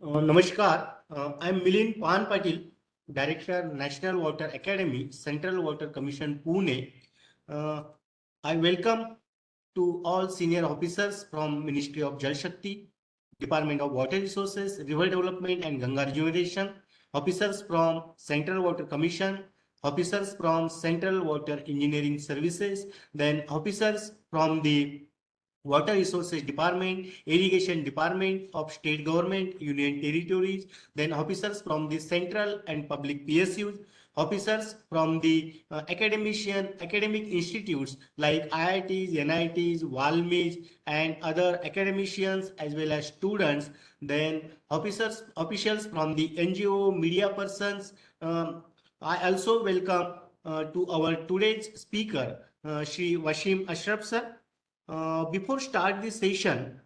Namaskar. I'm Milind Pan Patil, Director, National Water Academy, Central Water Commission, Pune. Uh, I welcome to all senior officers from Ministry of Jal Shakti, Department of Water Resources, River Development and Ganga Rejuvenation, officers from Central Water Commission, officers from Central Water Engineering Services, then officers from the Water Resources Department, Irrigation Department of State Government, Union Territories, then officers from the central and public PSUs, officers from the academic institutes like IITs, NITs, Valmis, and other academicians as well as students, then officials from the NGO, media persons. I also welcome to our today's speaker, Shri Vaseem Ashraf sir. Before start this session,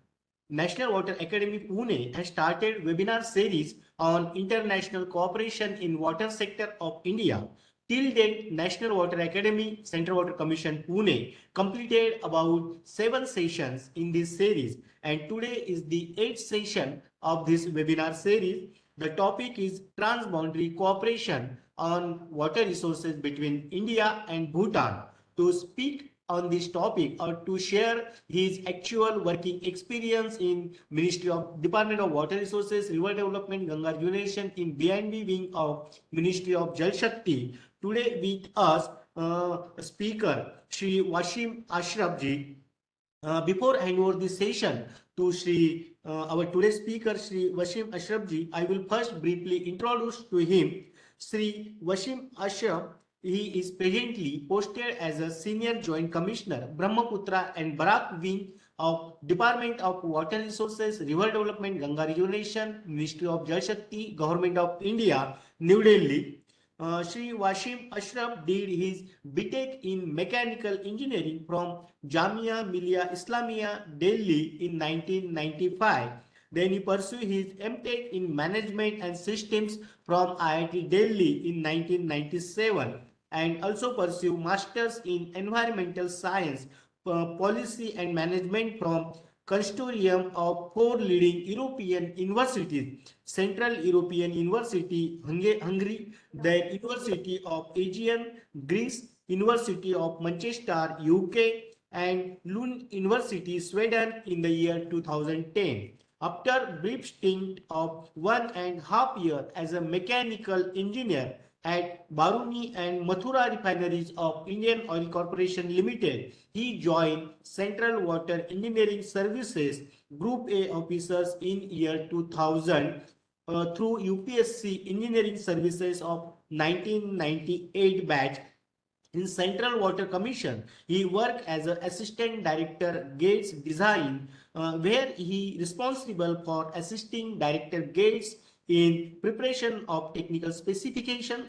National Water Academy Pune has started webinar series on international cooperation in water sector of India. Till date, National Water Academy, Central Water Commission Pune completed about 7 sessions in this series, and today is the 8th session of this webinar series. The topic is Transboundary Cooperation on Water Resources between India and Bhutan. To speak on this topic or to share his actual working experience in Ministry of Department of Water Resources, River Development, Ganga Rejuvenation in B&B wing of Ministry of Jal Shakti. Today with us, speaker Shri Vaseem Ashraf ji. Before I hand over this session to Shri, our today's speaker, Shri Vaseem Ashraf ji, I will first briefly introduce to him. Shri Vaseem Ashraf, he is presently posted as a Senior Joint Commissioner, Brahmaputra and Barak Wing of Department of Water Resources, River Development, Ganga Rejuvenation, Ministry of Jal Shakti, Government of India, New Delhi. Shri Vaseem Ashraf did his BTech in Mechanical Engineering from Jamia Millia Islamia, Delhi in 1995. Then he pursued his MTech in Management and Systems from IIT Delhi in 1997 and also pursued Masters in Environmental Science, Policy and Management from consortium of 4 leading European universities: Central European University, Hungary, the University of Aegean, Greece, University of Manchester, UK, and Lund University, Sweden in the year 2010. After brief stint of 1.5 years as a mechanical engineer at Baruni and Mathura refineries of Indian Oil Corporation Limited, he joined Central Water Engineering Services Group A officers in year 2000 through UPSC Engineering Services of 1998 batch. In Central Water Commission, he worked as an Assistant Director Gates Design, where he responsible for assisting Director Gates in preparation of technical specification,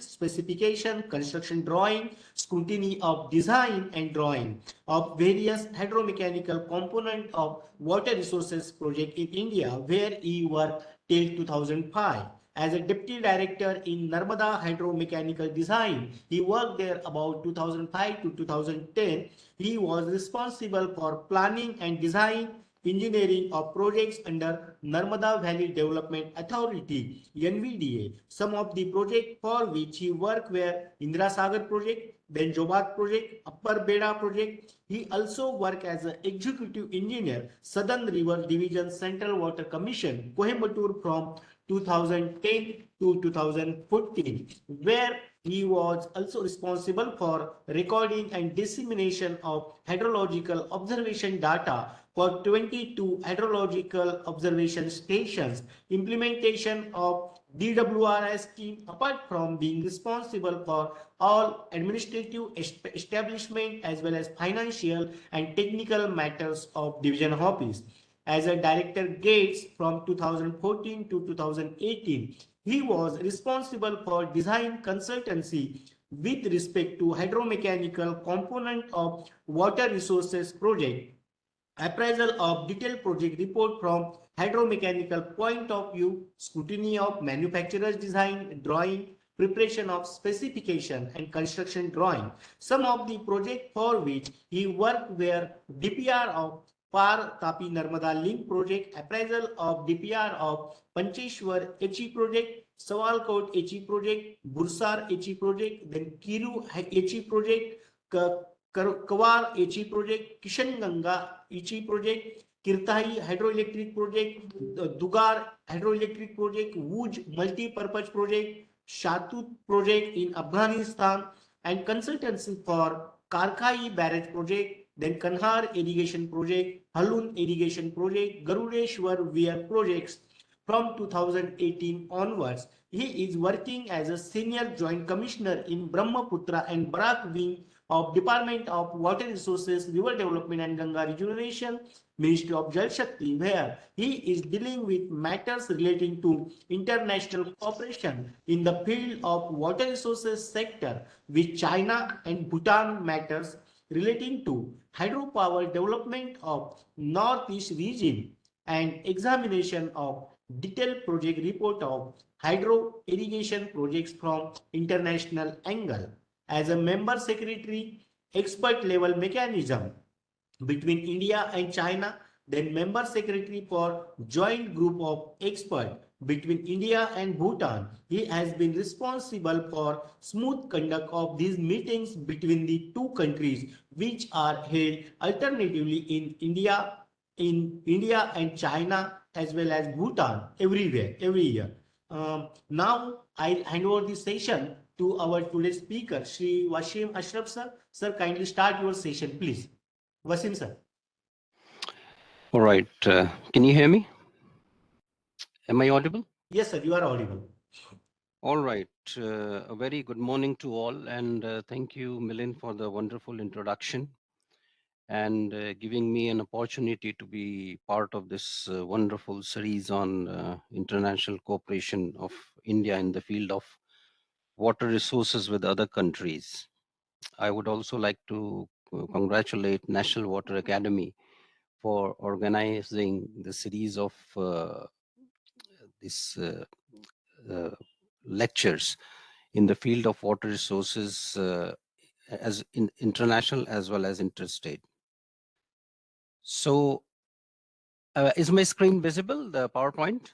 construction drawing, scrutiny of design and drawing of various hydromechanical component of water resources project in India, where he worked till 2005. As a deputy director in Narmada Hydromechanical Design, he worked there about 2005 to 2010. He was responsible for planning and design engineering of projects under Narmada Valley Development Authority, NVDA. Some of the projects for which he worked were Indira Sagar project, then Jobat project, Upper Beda project. He also worked as an executive engineer, Southern River Division Central Water Commission, Coimbatore from 2010 to 2014, where he was also responsible for recording and dissemination of hydrological observation data for 22 hydrological observation stations, implementation of DWR scheme, apart from being responsible for all administrative establishment as well as financial and technical matters of division office. As a director Gates from 2014 to 2018, he was responsible for design consultancy with respect to hydromechanical component of water resources project, appraisal of detailed project report from hydromechanical point of view, scrutiny of manufacturer's design, drawing, preparation of specification and construction drawing. Some of the project for which he worked were DPR of Par Tapi Narmada Link Project, appraisal of DPR of Pancheshwar HE project, Sawalkot HE project, Bursar HE project, then Kiru HE project, Kawar HE project, Kishan Ganga HE project, Kirtai hydroelectric project, Dugar hydroelectric project, Wuj multi-purpose project, Shatut project in Afghanistan, and consultancy for Karkai barrage project, then Kanhar irrigation project, Halun irrigation project, Garudeshwar Weir projects. From 2018 onwards, he is working as a senior joint commissioner in Brahmaputra and Barak wing of Department of Water Resources, River Development and Ganga Rejuvenation, Ministry of Jal Shakti, where he is dealing with matters relating to international cooperation in the field of water resources sector with China and Bhutan, matters relating to hydropower development of Northeast region, and examination of detailed project report of hydro irrigation projects from international angle. As a member secretary, expert level mechanism between India and China, then member secretary for joint group of experts between India and Bhutan. He has been responsible for smooth conduct of these meetings between the two countries, which are held alternatively in India and China, as well as Bhutan, everywhere, every year. Now I hand over the session to our today's speaker, Shri Vaseem Ashraf sir. Sir, kindly start your session, please. Vaseem sir. All right. Can you hear me? Am I audible? Yes, sir, you are audible. All right. A very good morning to all, and thank you, Milind, for the wonderful introduction and giving me an opportunity to be part of this wonderful series on international cooperation of India in the field of water resources with other countries. I would also like to congratulate National Water Academy for organizing the series of this lectures in the field of water resources as in international as well as interstate. So is my screen visible, the PowerPoint?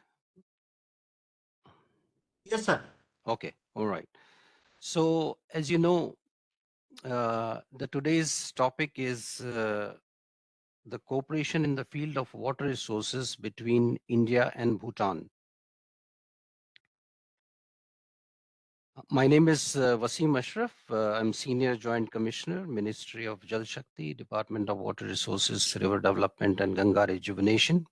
Yes, sir. Okay, all right. So as you know, the today's topic is the cooperation in the field of water resources between India and Bhutan. My name is Vaseem Ashraf. I'm Senior Joint Commissioner, Ministry of Jal Shakti, Department of Water Resources, River Development and Ganga Rejuvenation.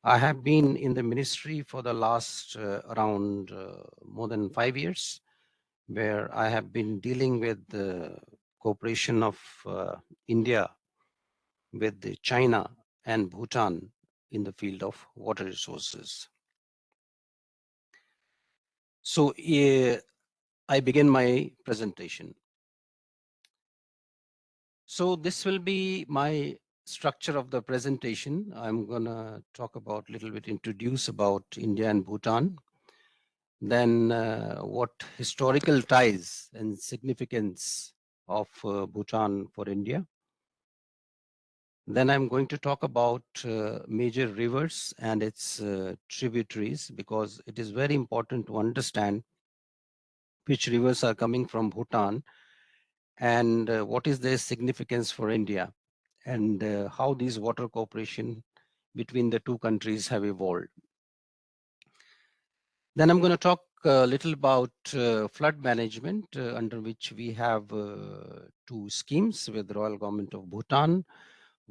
I have been in the ministry for the last around more than 5 years, where I have been dealing with the cooperation of India with China and Bhutan in the field of water resources. So I begin my presentation. So this will be my structure of the presentation. I'm gonna talk about a little bit, introduce about India and Bhutan. Then what historical ties and significance of Bhutan for India. Then I'm going to talk about major rivers and its tributaries, because it is very important to understand which rivers are coming from Bhutan and what is their significance for India, and how these water cooperation between the two countries have evolved. Then I'm going to talk a little about flood management, under which we have two schemes with the Royal Government of Bhutan.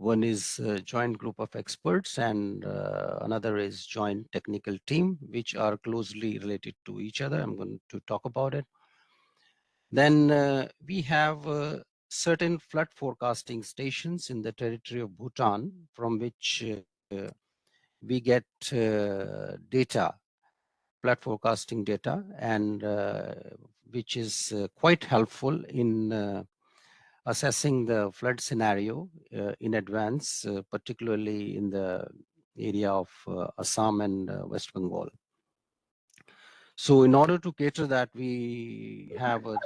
One is a joint group of experts and another is joint technical team, which are closely related to each other. I'm going to talk about it. Then we have certain flood forecasting stations in the territory of Bhutan, from which we get data, flood forecasting data, and which is quite helpful in assessing the flood scenario in advance, particularly in the area of Assam and West Bengal. So in order to cater that, we have a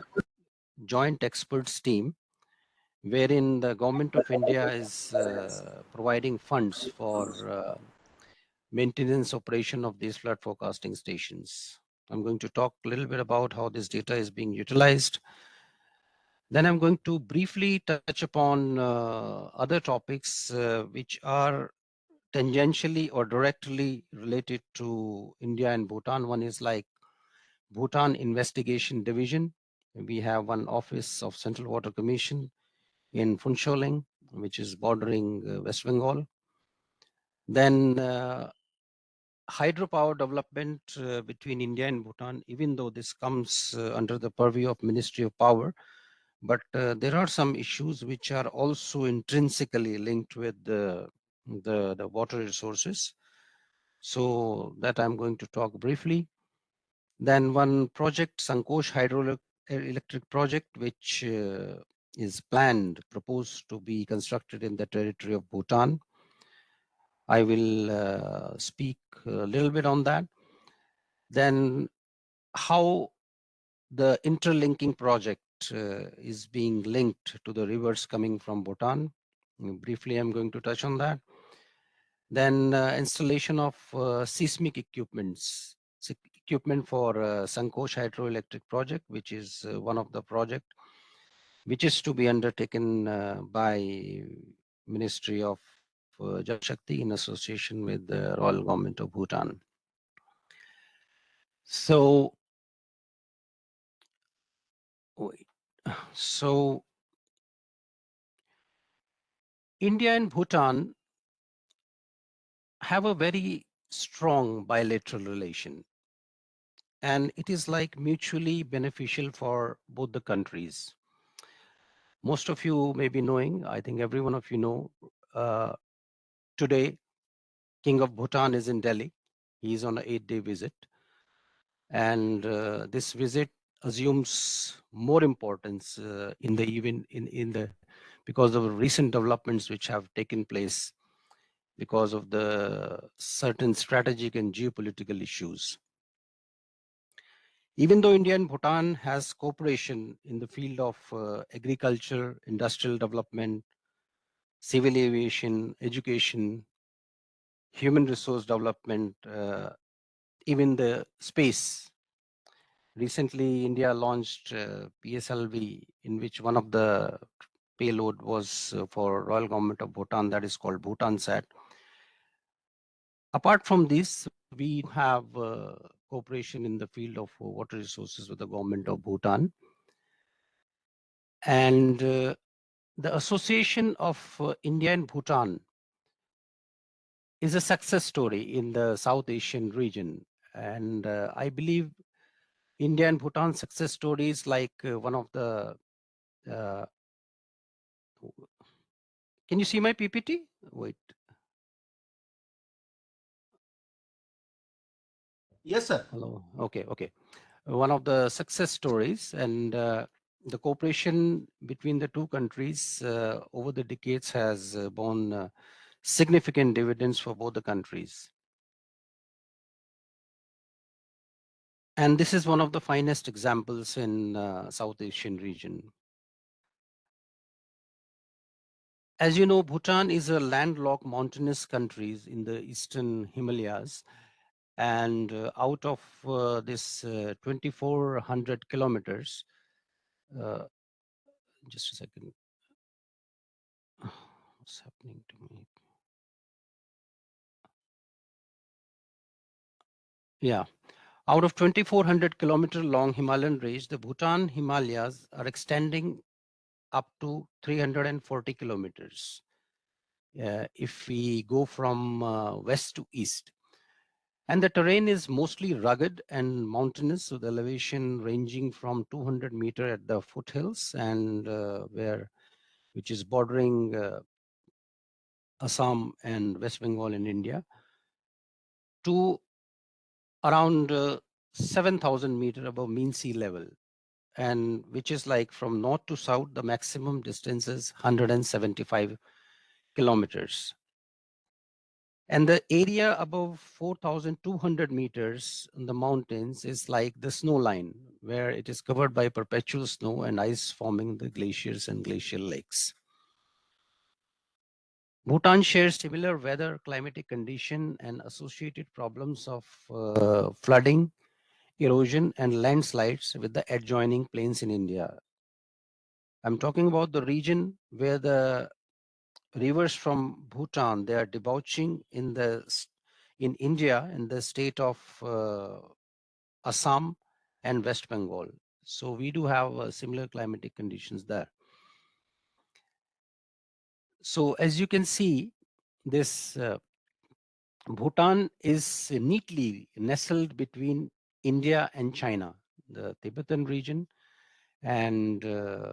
joint experts team, wherein the government of India is providing funds for maintenance operation of these flood forecasting stations. I'm going to talk a little bit about how this data is being utilized. Then I'm going to briefly touch upon other topics which are tangentially or directly related to India and Bhutan. One is like Bhutan Investigation Division. We have one office of Central Water Commission in Phuentsholing, which is bordering West Bengal. Then hydropower development between India and Bhutan, even though this comes under the purview of Ministry of Power, but there are some issues which are also intrinsically linked with the water resources. So that I'm going to talk briefly. Then one project, Sankosh hydroelectric project, which is planned, proposed to be constructed in the territory of Bhutan. I will speak a little bit on that. Then how the interlinking project is being linked to the rivers coming from Bhutan. Briefly, I'm going to touch on that. Then installation of seismic equipment for Sankosh hydroelectric project, which is one of the project which is to be undertaken by Ministry of Jal Shakti in association with the Royal Government of Bhutan. So, so India and Bhutan have a very strong bilateral relation, and it is like mutually beneficial for both the countries. Most of you may be knowing, I think every one of you know, today, King of Bhutan is in Delhi. He is on an 8-day visit. And this visit assumes more importance in the event because of recent developments which have taken place because of the certain strategic and geopolitical issues. Even though India and Bhutan has cooperation in the field of agriculture, industrial development, civil aviation, education, human resource development, even the space. Recently, India launched PSLV, in which one of the payload was for Royal Government of Bhutan, that is called Bhutan Sat. Apart from this, we have cooperation in the field of water resources with the government of Bhutan. And the association of India and Bhutan is a success story in the South Asian region. And I believe India and Bhutan success stories like one of the, can you see my PPT? Wait. Yes, sir. Hello. Okay. One of the success stories, and the cooperation between the two countries over the decades has borne significant dividends for both the countries. And this is one of the finest examples in South Asian region. As you know, Bhutan is a landlocked mountainous country in the eastern Himalayas. And out of this 2,400 kilometers, just a second, what's happening to me? Yeah, out of 2,400 kilometer long Himalayan range, the Bhutan Himalayas are extending up to 340 kilometers. If we go from west to east. And the terrain is mostly rugged and mountainous, with elevation ranging from 200 meter at the foothills and which is bordering Assam and West Bengal in India, to around 7,000 meter above mean sea level, and which is like from north to south, the maximum distance is 175 kilometers. And the area above 4,200 meters in the mountains is like the snow line, where it is covered by perpetual snow and ice forming the glaciers and glacial lakes. Bhutan shares similar weather, climatic condition, and associated problems of flooding, erosion, and landslides with the adjoining plains in India. I'm talking about the region where the rivers from Bhutan, they are debouching in India in the state of Assam and West Bengal. So we do have similar climatic conditions there. So as you can see, this Bhutan is neatly nestled between India and China, the Tibetan region, and the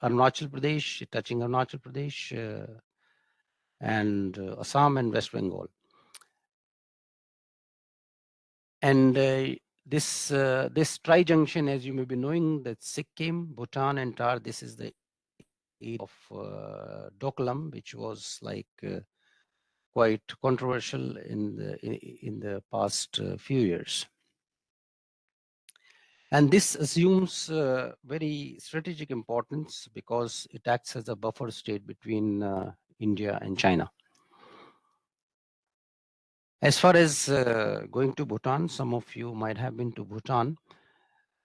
Arunachal Pradesh, touching Arunachal Pradesh, and Assam and West Bengal. And this tri-junction, as you may be knowing, that Sikkim, Bhutan, and Tar, this is the area of Doklam, which was like quite controversial in the past few years. And this assumes very strategic importance because it acts as a buffer state between India and China. As far as going to Bhutan, some of you might have been to Bhutan.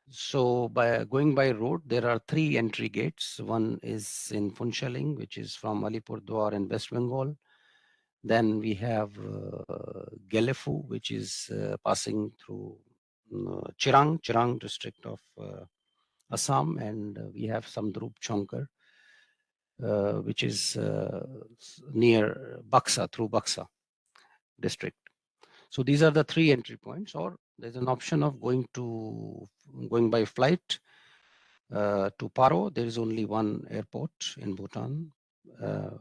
So by going by road, there are 3 entry gates. One is in Phuentsholing, which is from Alipurduar in West Bengal. Then we have Gelefu, which is passing through Chirang district of Assam, and we have Samdrup Chonkar, which is near Baksa, through Baksa district. So these are the 3 entry points, or there's an option of going by flight to Paro. There is only one airport in Bhutan, and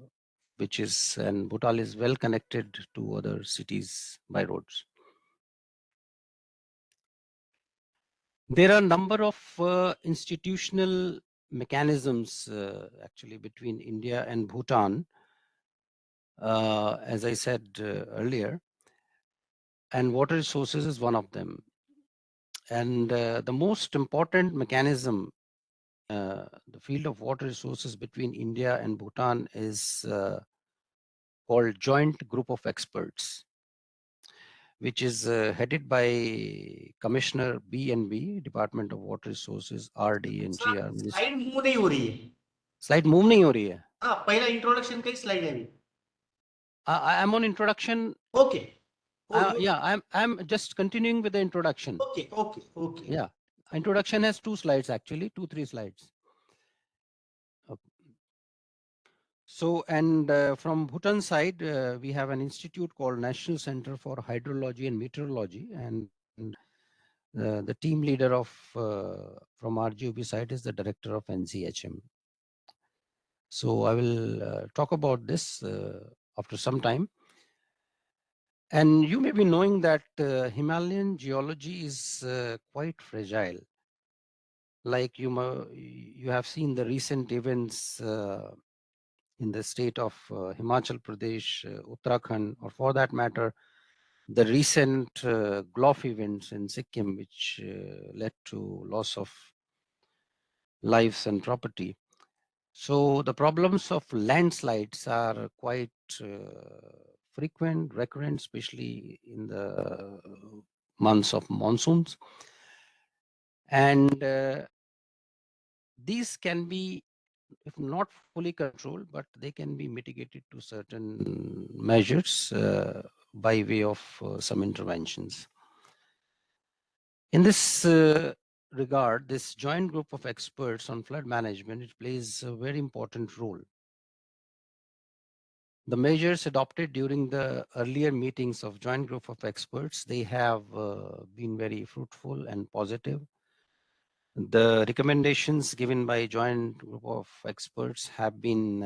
Bhutan is well connected to other cities by roads. There are a number of institutional mechanisms actually between India and Bhutan, as I said earlier, and water resources is one of them. And the most important mechanism, the field of water resources between India and Bhutan is called Joint Group of Experts, which is headed by Commissioner B&B, Department of Water Resources, RD and GR. Slide move नहीं हो रही है. Slide move नहीं हो रही है. हाँ, पहला इंट्रोडक्शन का ही स्लाइड है अभी. I'm on introduction. Okay. Yeah, I'm just continuing with the introduction. Okay. Yeah, introduction has 2 slides actually, 3 slides. Okay. So, and from Bhutan side, we have an institute called National Center for Hydrology and Meteorology, and the team leader of from RGOB side is the director of NCHM. So I will talk about this after some time. And you may be knowing that Himalayan geology is quite fragile. Like you have seen the recent events in the state of Himachal Pradesh, Uttarakhand, or for that matter, the recent Glof events in Sikkim, which led to loss of lives and property. So the problems of landslides are quite frequent, recurrent, especially in the months of monsoons. And these can be, if not fully controlled, but they can be mitigated to certain measures by way of some interventions. In this regard, this joint group of experts on flood management, it plays a very important role. The measures adopted during the earlier meetings of joint group of experts, they have been very fruitful and positive. The recommendations given by joint group of experts have been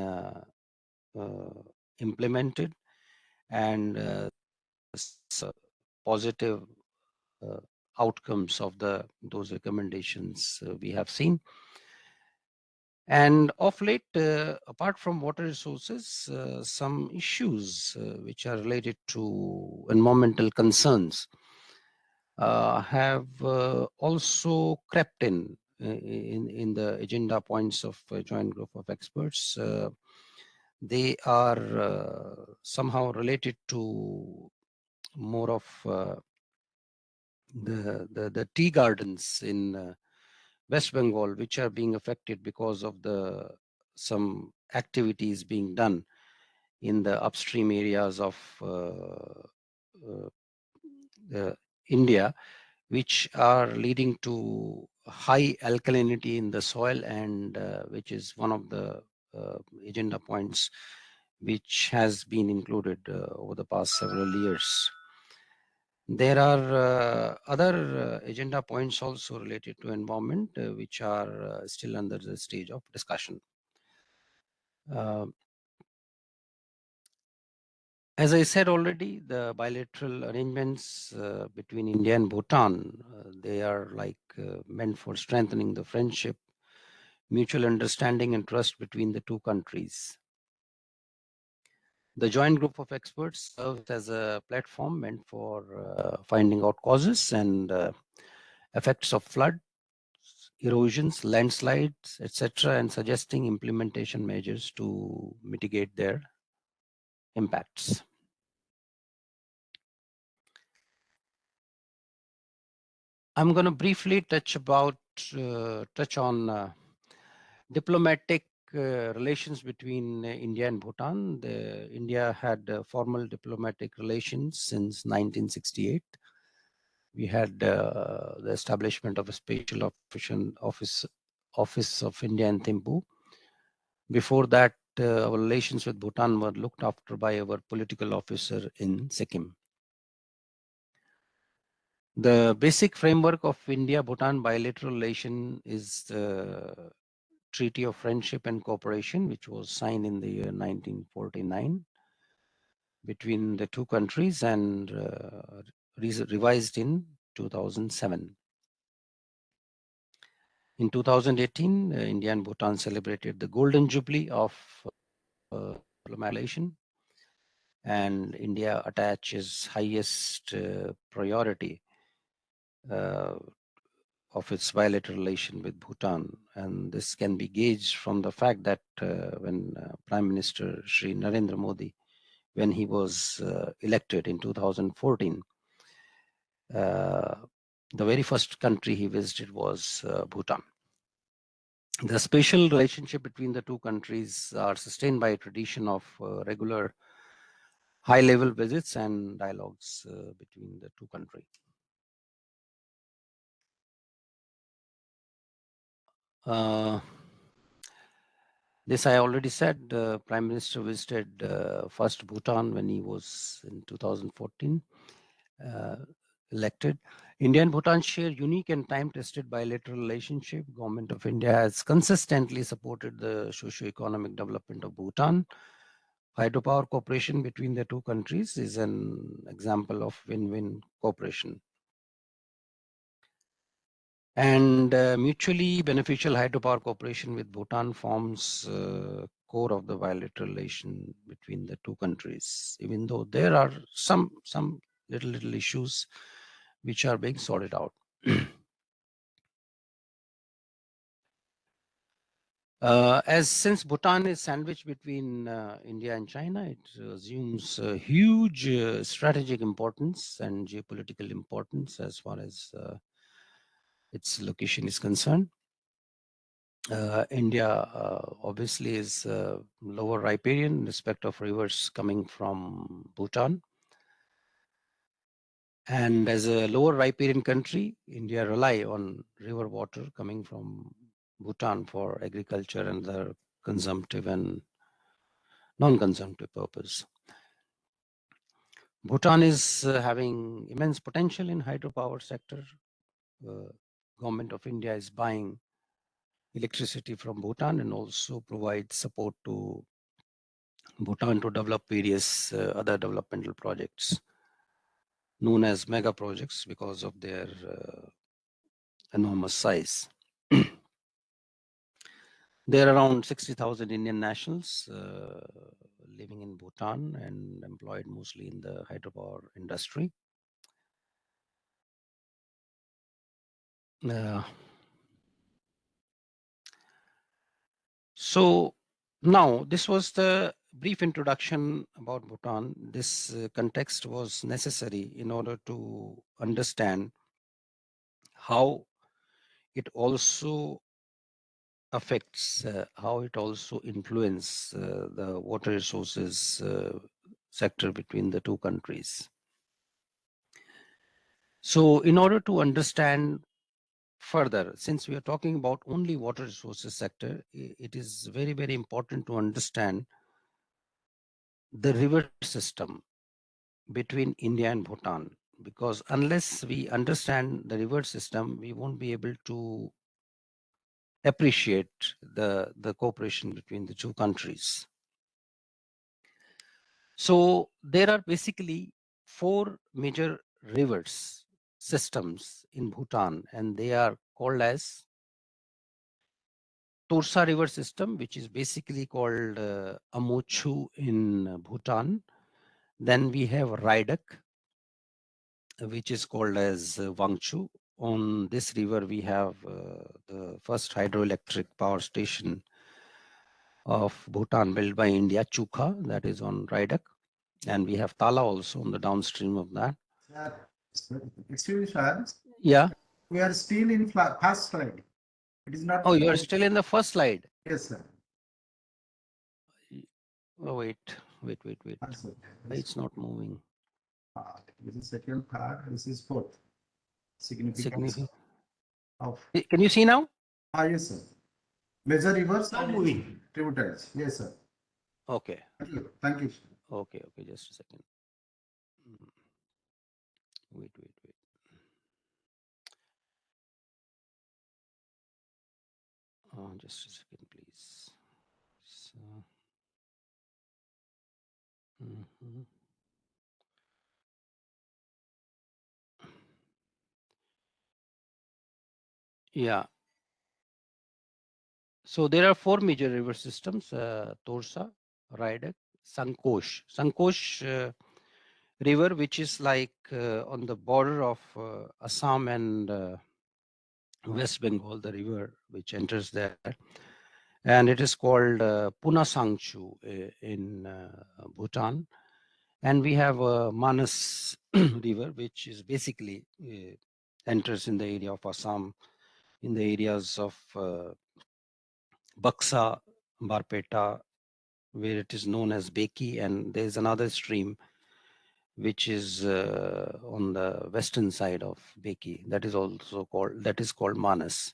implemented, and positive outcomes of those recommendations we have seen. And of late, apart from water resources, some issues which are related to environmental concerns have also crept in the agenda points of a joint group of experts. They are somehow related to more of the tea gardens in West Bengal, which are being affected because of some activities being done in the upstream areas of India, which are leading to high alkalinity in the soil, and which is one of the agenda points which has been included over the past several years. There are other agenda points also related to environment, which are still under the stage of discussion. As I said already, the bilateral arrangements between India and Bhutan, they are like meant for strengthening the friendship, mutual understanding and trust between the two countries. The joint group of experts serves as a platform meant for finding out causes and effects of flood, erosions, landslides, etc., and suggesting implementation measures to mitigate their impacts. I'm going to briefly touch on diplomatic relations between India and Bhutan. India had formal diplomatic relations since 1968. We had the establishment of a special office of India in Thimphu. Before that, our relations with Bhutan were looked after by our political officer in Sikkim. The basic framework of India-Bhutan bilateral relation is the Treaty of Friendship and Cooperation, which was signed in the year 1949 between the two countries and revised in 2007. In 2018, India and Bhutan celebrated the Golden Jubilee of relation, and India attaches highest priority of its bilateral relation with Bhutan. And this can be gauged from the fact that when Prime Minister Shri Narendra Modi, when he was elected in 2014, the very first country he visited was Bhutan. The special relationship between the two countries are sustained by a tradition of regular high-level visits and dialogues between the two countries. This I already said. The Prime Minister visited first Bhutan when he was in 2014 elected. India and Bhutan share unique and time-tested bilateral relationship. Government of India has consistently supported the socio-economic development of Bhutan. Hydropower cooperation between the two countries is an example of win-win cooperation. And mutually beneficial hydropower cooperation with Bhutan forms core of the bilateral relation between the two countries, even though there are some little issues which are being sorted out. Since Bhutan is sandwiched between India and China, it assumes huge strategic importance and geopolitical importance as far as its location is concerned. India obviously is lower riparian in respect of rivers coming from Bhutan. And as a lower riparian country, India rely on river water coming from Bhutan for agriculture and the consumptive and non-consumptive purpose. Bhutan is having immense potential in hydropower sector. Government of India is buying electricity from Bhutan and also provides support to Bhutan to develop various other developmental projects known as mega projects because of their enormous size. There are around 60,000 Indian nationals living in Bhutan and employed mostly in the hydropower industry. So now this was the brief introduction about Bhutan. This context was necessary in order to understand how it also affects, how it also influences the water resources sector between the two countries. So in order to understand further, since we are talking about only water resources sector, it is very, very important to understand the river system between India and Bhutan, because unless we understand the river system, we won't be able to appreciate the cooperation between the two countries. So there are basically 4 major rivers systems in Bhutan, and they are called as Torsa River System, which is basically called Amochu in Bhutan. Then we have Raidak, which is called as Wangchu. On this river, we have the first hydroelectric power station of Bhutan built by India, Chukha, that is on Raidak. And we have Tala also on the downstream of that. Sir, excuse me, sir. Yeah. We are still in first slide. It is not. Oh, you are still in the first slide. Yes, sir. Oh, wait. Yes, sir. Why it's not moving? This is second, third. This is fourth. Significance of. Can you see now? Yes, sir. Major rivers Now and moving. tributaries. Yes, sir. Okay. Thank you. Thank you. Okay. Just a second. Wait. Just a second, please. So, yeah. So there are 4 major river systems: Torsa, Raidak, Sankosh. Sankosh river, which is like on the border of Assam and West Bengal, the river which enters there. And it is called Punasangchu in Bhutan. And we have Manas river, which is basically enters in the area of Assam, in the areas of Baksa, Barpeta, where it is known as Beki, and there's another stream which is on the western side of Beki, that is called Manas.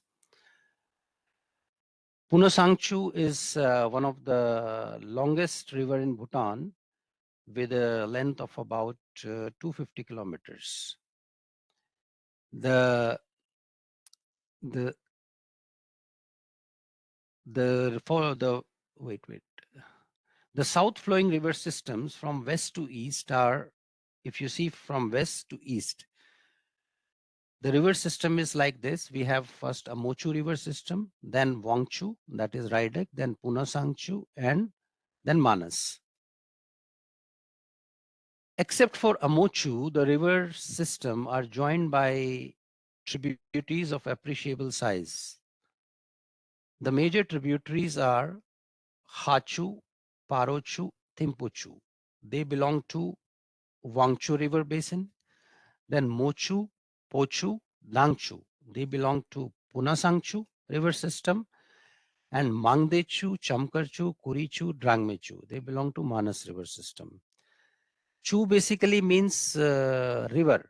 Punasangchu is one of the longest river in Bhutan, with a length of about 250 kilometers. The south flowing river systems from west to east are, if you see from west to east, the river system is like this. We have first Amochu river system, then Wangchu, that is Raidak, then Punasangchu, and then Manas. Except for Amochu, the river system are joined by tributaries of appreciable size. The major tributaries are Hachu, Parochu, Thimpuchu. They belong to Wangchu River Basin. Then Mochu, Pochu, Dangchu. They belong to Punasangchu River System. And Mangdechu, Chamkarchu, Kurichu, Drangmechu. They belong to Manas River System. Chu basically means river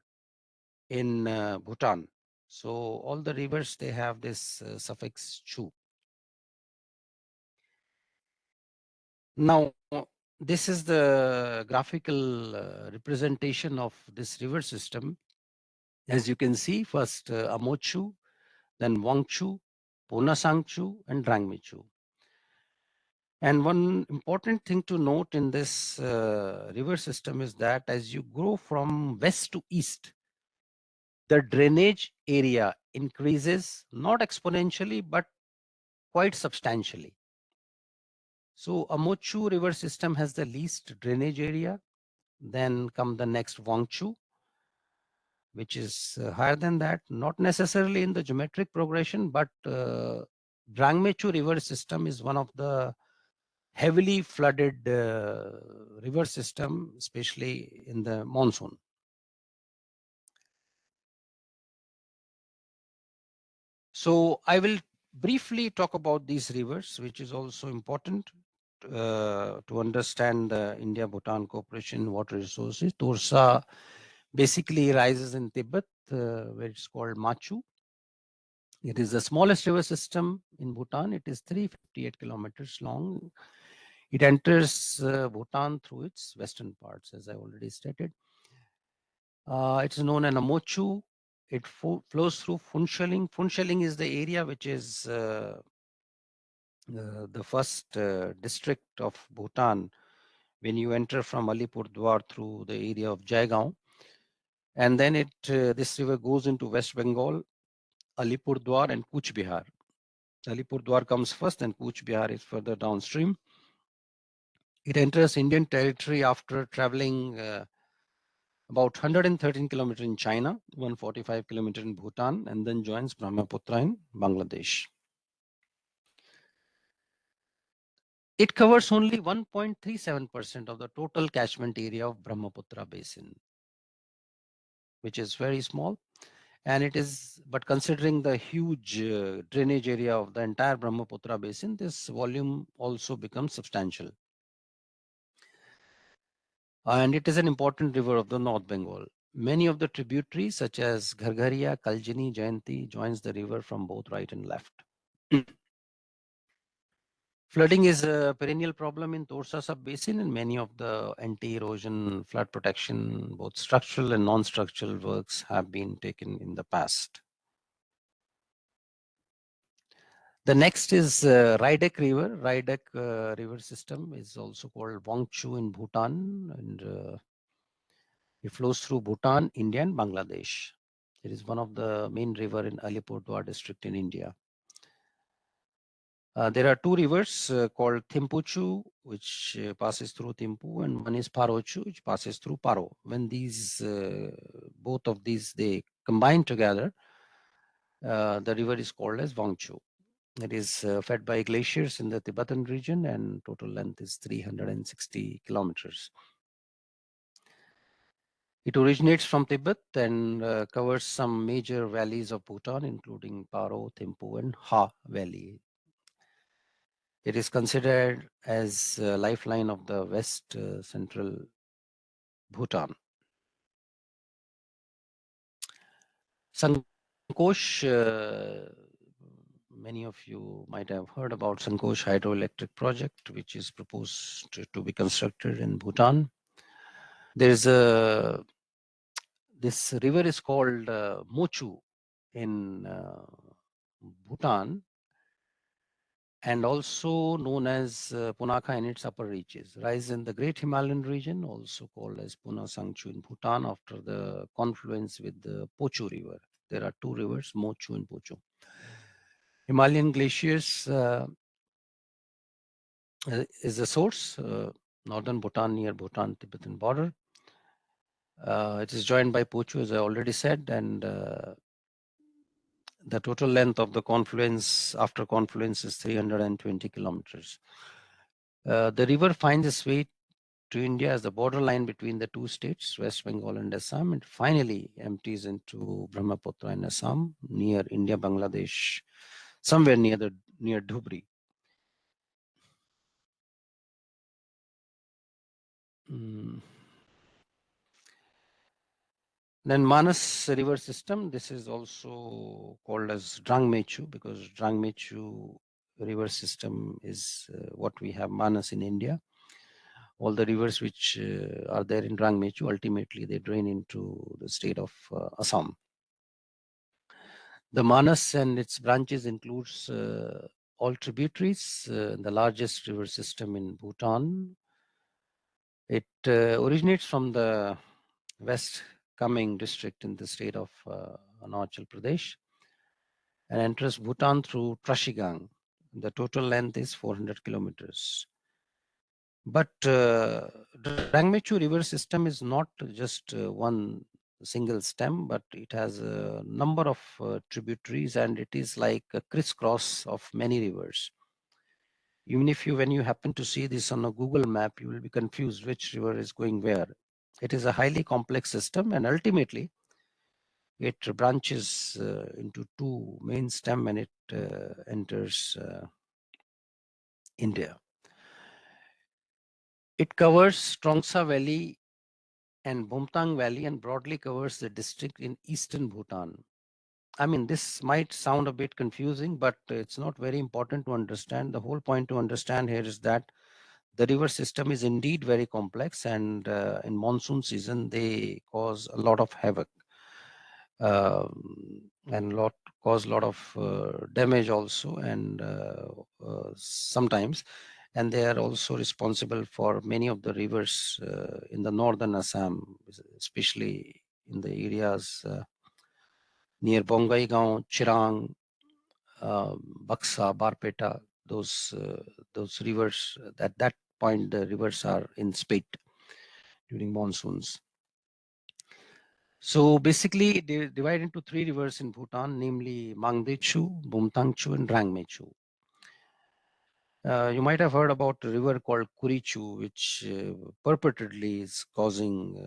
in Bhutan. So all the rivers, they have this suffix chu. Now, this is the graphical representation of this river system. As you can see, first Amochu, then Wangchu, Punasangchu, and Drangmechu. And one important thing to note in this river system is that as you grow from west to east, the drainage area increases, not exponentially, but quite substantially. So a Mochu river system has the least drainage area. Then come the next Wangchu, which is higher than that, not necessarily in the geometric progression, but Drangmechu river system is one of the heavily flooded river system, especially in the monsoon. So I will briefly talk about these rivers, which is also important to understand the India-Bhutan Cooperation water resources. Torsa basically rises in Tibet, where it's called Machu. It is the smallest river system in Bhutan. It is 358 kilometers long. It enters Bhutan through its western parts, as I already stated. It is known as Mochu. It flows through Phunsheling. Phunsheling is the area which is the first district of Bhutan when you enter from Alipurdwar through the area of Jaigaon. And then this river goes into West Bengal, Alipurdwar and Kuch Bihar. Alipurdwar comes first and Kuch Bihar is further downstream. It enters Indian territory after traveling about 113 kilometers in China, 145 kilometers in Bhutan, and then joins Brahmaputra in Bangladesh. It covers only 1.37% of the total catchment area of Brahmaputra basin, which is very small. And it is, but considering the huge drainage area of the entire Brahmaputra basin, this volume also becomes substantial. And it is an important river of the North Bengal. Many of the tributaries such as Ghargharia, Kaljini, Jayanti joins the river from both right and left. Flooding is a perennial problem in Torsa sub-basin, and many of the anti-erosion flood protection, both structural and non-structural works have been taken in the past. The next is Raidek River. Raidek river system is also called Wangchu in Bhutan, and it flows through Bhutan, India, and Bangladesh. It is one of the main river in Alipurdwar district in India. There are two rivers called Thimpuchu, which passes through Thimpu, and one is Parochu, which passes through Paro. When these, both of these, they combine together, the river is called as Wangchu. It is fed by glaciers in the Tibetan region, and total length is 360 kilometers. It originates from Tibet and covers some major valleys of Bhutan, including Paro, Thimpu, and Ha Valley. It is considered as a lifeline of the West Central Bhutan. Sankosh, many of you might have heard about Sankosh hydroelectric project, which is proposed to be constructed in Bhutan. There is this river is called Mochu in Bhutan, and also known as Punakha in its upper reaches, rise in the Great Himalayan region, also called as Puna Sangchu in Bhutan, after the confluence with the Pochu River. There are two rivers, Mochu and Pochu. Himalayan glaciers is the source, northern Bhutan near Bhutan-Tibetan border. It is joined by Pochu, as I already said, and the total length of the confluence after confluence is 320 kilometers. The river finds its way to India as the borderline between the two states, West Bengal and Assam, and finally empties into Brahmaputra in Assam, near India, Bangladesh, somewhere near Dhubri. Then Manas river system, this is also called as Drangmechu, because Drangmechu river system is what we have Manas in India. All the rivers which are there in Drangmechu, ultimately they drain into the state of Assam. The Manas and its branches includes all tributaries, the largest river system in Bhutan. It originates from the West Kameng district in the state of Arunachal Pradesh and enters Bhutan through Trashigang. The total length is 400 kilometers. But Rangmechu river system is not just one single stem, but it has a number of tributaries, and it is like a crisscross of many rivers. Even if when you happen to see this on a Google map, you will be confused which river is going where. It is a highly complex system, and ultimately it branches into two main stem and it enters India. It covers Trongsa Valley and Bumtang Valley and broadly covers the district in eastern Bhutan. I mean, this might sound a bit confusing, but it's not very important to understand. The whole point to understand here is that the river system is indeed very complex, and in monsoon season, they cause a lot of havoc and cause a lot of damage also, and sometimes. And they are also responsible for many of the rivers in the northern Assam, especially in the areas near Bongaigaon, Chirang, Baksa, Barpeta. Those rivers, at that point, the rivers are in spate during monsoons. So basically, they divide into three rivers in Bhutan, namely Mangdechu, Bumtangchu, and Rangmechu. You might have heard about a river called Kurichu, which purportedly is causing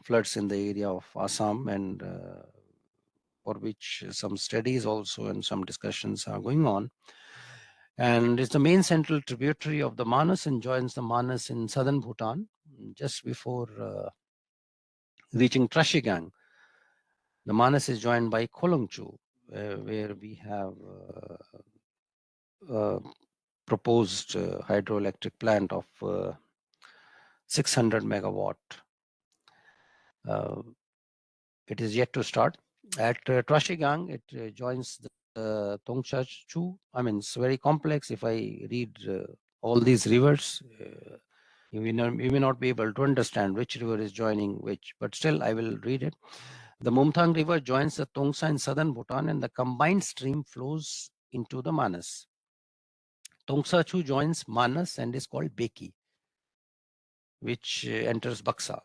floods in the area of Assam, and for which some studies also and some discussions are going on. And it's the main central tributary of the Manas and joins the Manas in southern Bhutan just before reaching Trashigang. The Manas is joined by Kholongchu, where we have proposed hydroelectric plant of 600 megawatt. It is yet to start. At Trashigang, it joins the Tongchachu. I mean, it's very complex. If I read all these rivers, you may not be able to understand which river is joining which, but still I will read it. The Mumthang River joins the Tongsa in southern Bhutan, and the combined stream flows into the Manas. Tongsa Chu joins Manas and is called Beki, which enters Baksa.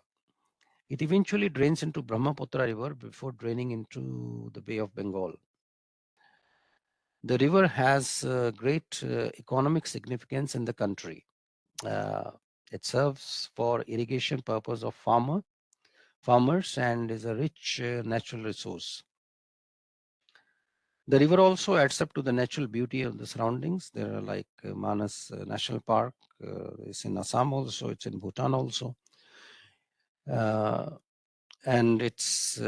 It eventually drains into Brahmaputra River before draining into the Bay of Bengal. The river has great economic significance in the country. It serves for irrigation purpose of farmers and is a rich natural resource. The river also adds up to the natural beauty of the surroundings. There are like Manas National Park. It's in Assam also. It's in Bhutan also. And it's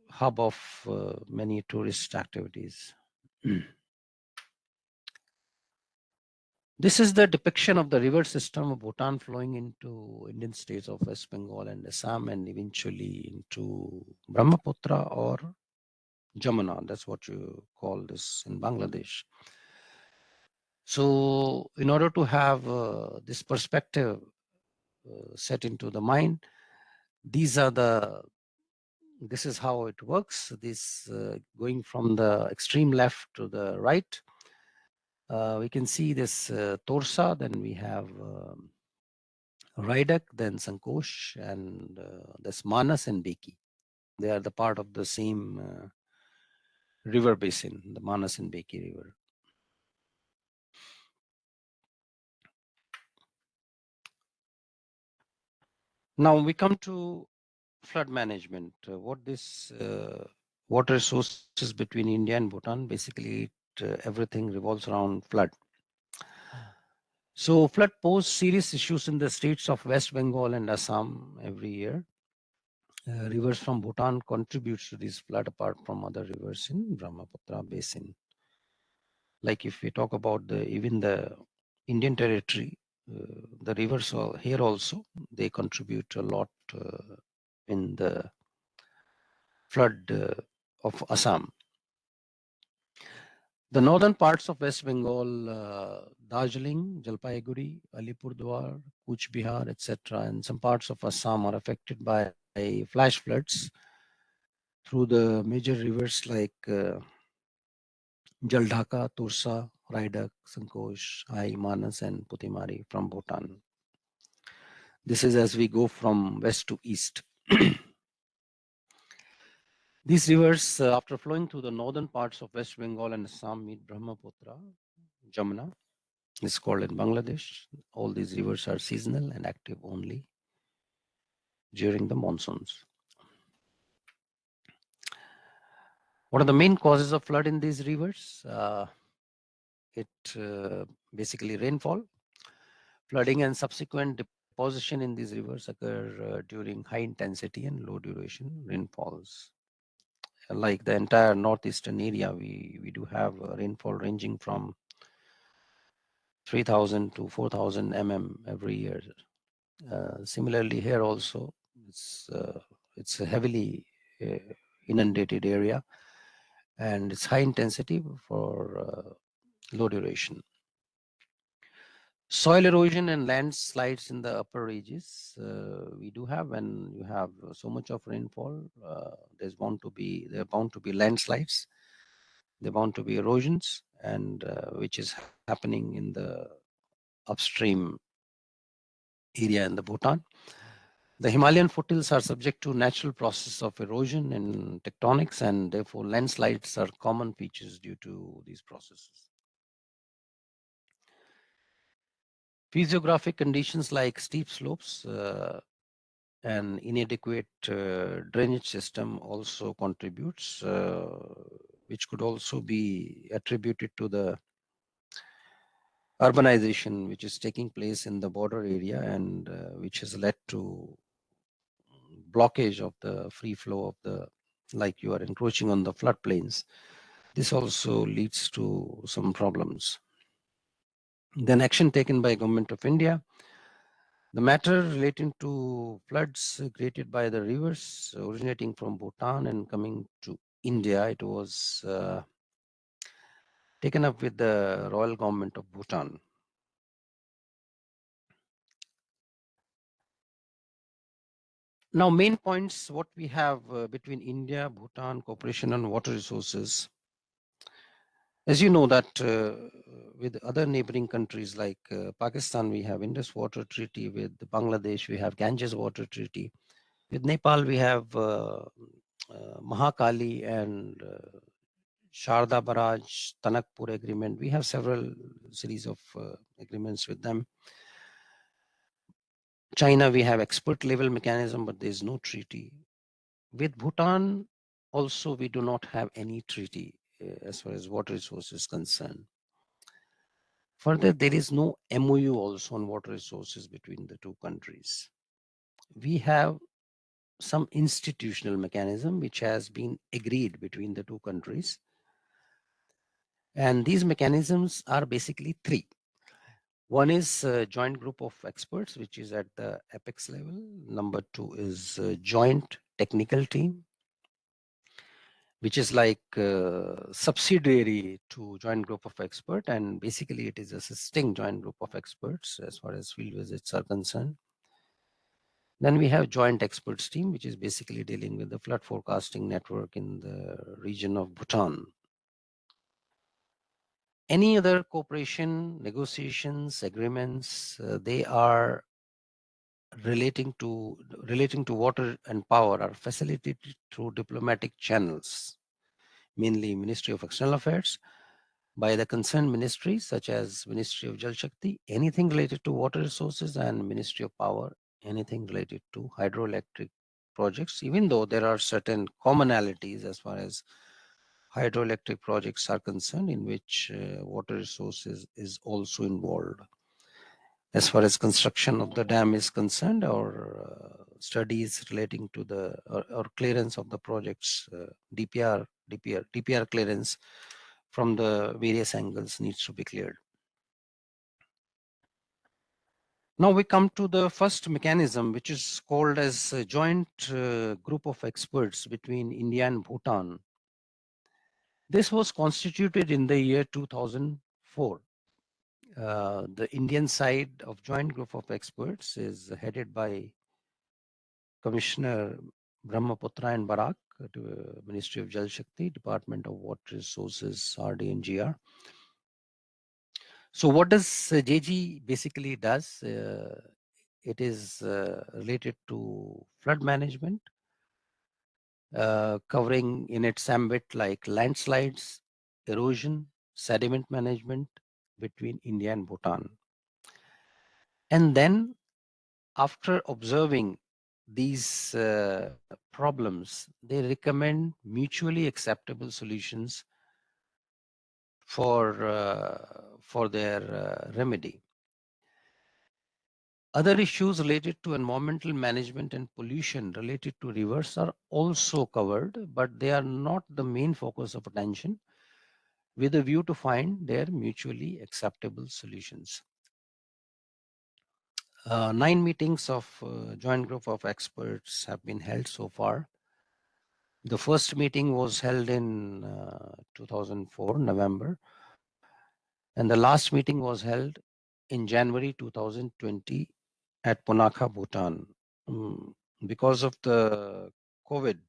hub of many tourist activities. This is the depiction of the river system of Bhutan flowing into Indian states of West Bengal and Assam and eventually into Brahmaputra or Jamuna. That's what you call this in Bangladesh. So in order to have this perspective set into the mind, this is how it works. This going from the extreme left to the right. We can see this Torsa, then we have Raidak, then Sankosh, and this Manas and Beki. They are the part of the same river basin, the Manas and Beki river. Now we come to flood management. What this water resources between India and Bhutan, basically everything revolves around flood. So flood pose serious issues in the states of West Bengal and Assam every year. Rivers from Bhutan contributes to this flood apart from other rivers in Brahmaputra basin. Like if we talk about even the Indian territory, the rivers are here also, they contribute a lot in the flood of Assam. The northern parts of West Bengal, Darjeeling, Jalpaiguri, Alipurduar, Kuch Bihar, etc., and some parts of Assam are affected by flash floods through the major rivers like Jaldhaka, Tursa, Raidak, Sankosh, Ai, Manas, and Putimari from Bhutan. This is as we go from west to east. These rivers, after flowing through the northern parts of West Bengal and Assam, meet Brahmaputra, Jamuna. It's called in Bangladesh. All these rivers are seasonal and active only during the monsoons. What are the main causes of flood in these rivers? Basically rainfall, flooding, and subsequent deposition in these rivers occur during high intensity and low duration rainfalls. Like the entire northeastern area, we do have rainfall ranging from 3,000 to 4,000 mm every year. Similarly, here also, it's a heavily inundated area, and it's high intensity for low duration. Soil erosion and landslides in the upper ridges, we do have. When you have so much of rainfall, there are bound to be landslides, there are bound to be erosions, and which is happening in the upstream area in the Bhutan. The Himalayan foothills are subject to natural process of erosion and tectonics, and therefore landslides are common features due to these processes. Physiographic conditions like steep slopes and inadequate drainage system also contributes, which could also be attributed to the urbanization which is taking place in the border area, and which has led to blockage of the free flow of the, like you are encroaching on the floodplains. This also leads to some problems. Then action taken by Government of India. The matter relating to floods created by the rivers originating from Bhutan and coming to India, it was taken up with the Royal Government of Bhutan. Now, main points what we have between India, Bhutan, cooperation on water resources. As you know that with other neighboring countries like Pakistan, we have Indus Water Treaty. With Bangladesh, we have Ganges Water Treaty. With Nepal, we have Mahakali and Sharda Barrage, Tanakpur Agreement. We have several series of agreements with them. China, we have expert level mechanism, but there is no treaty. With Bhutan, also we do not have any treaty as far as water resources is concerned. Further, there is no MOU also on water resources between the two countries. We have some institutional mechanism which has been agreed between the two countries. And these mechanisms are basically three. One is a joint group of experts, which is at the apex level. Number two is a joint technical team, which is like subsidiary to joint group of expert, and basically it is assisting joint group of experts as far as field visits are concerned. Then we have joint experts team, which is basically dealing with the flood forecasting network in the region of Bhutan. Any other cooperation, negotiations, agreements, they are relating to water and power are facilitated through diplomatic channels, mainly Ministry of External Affairs, by the concerned ministries such as Ministry of Jal Shakti, anything related to water resources, and Ministry of Power, anything related to hydroelectric projects, even though there are certain commonalities as far as hydroelectric projects are concerned, in which water resources is also involved. As far as construction of the dam is concerned, or studies relating to the or clearance of the projects, DPR clearance from the various angles needs to be cleared. Now we come to the first mechanism, which is called as a joint group of experts between India and Bhutan. This was constituted in the year 2004. The Indian side of joint group of experts is headed by Commissioner Brahmaputra and Barak, Ministry of Jal Shakti, Department of Water Resources, RD and GR. So what does JG basically does? It is related to flood management, covering in its ambit like landslides, erosion, sediment management between India and Bhutan. And then after observing these problems, they recommend mutually acceptable solutions for their remedy. Other issues related to environmental management and pollution related to rivers are also covered, but they are not the main focus of attention, with a view to find their mutually acceptable solutions. 9 meetings of joint group of experts have been held so far. The first meeting was held in 2004, November, and the last meeting was held in January 2020 at Punakha, Bhutan. Because of the COVID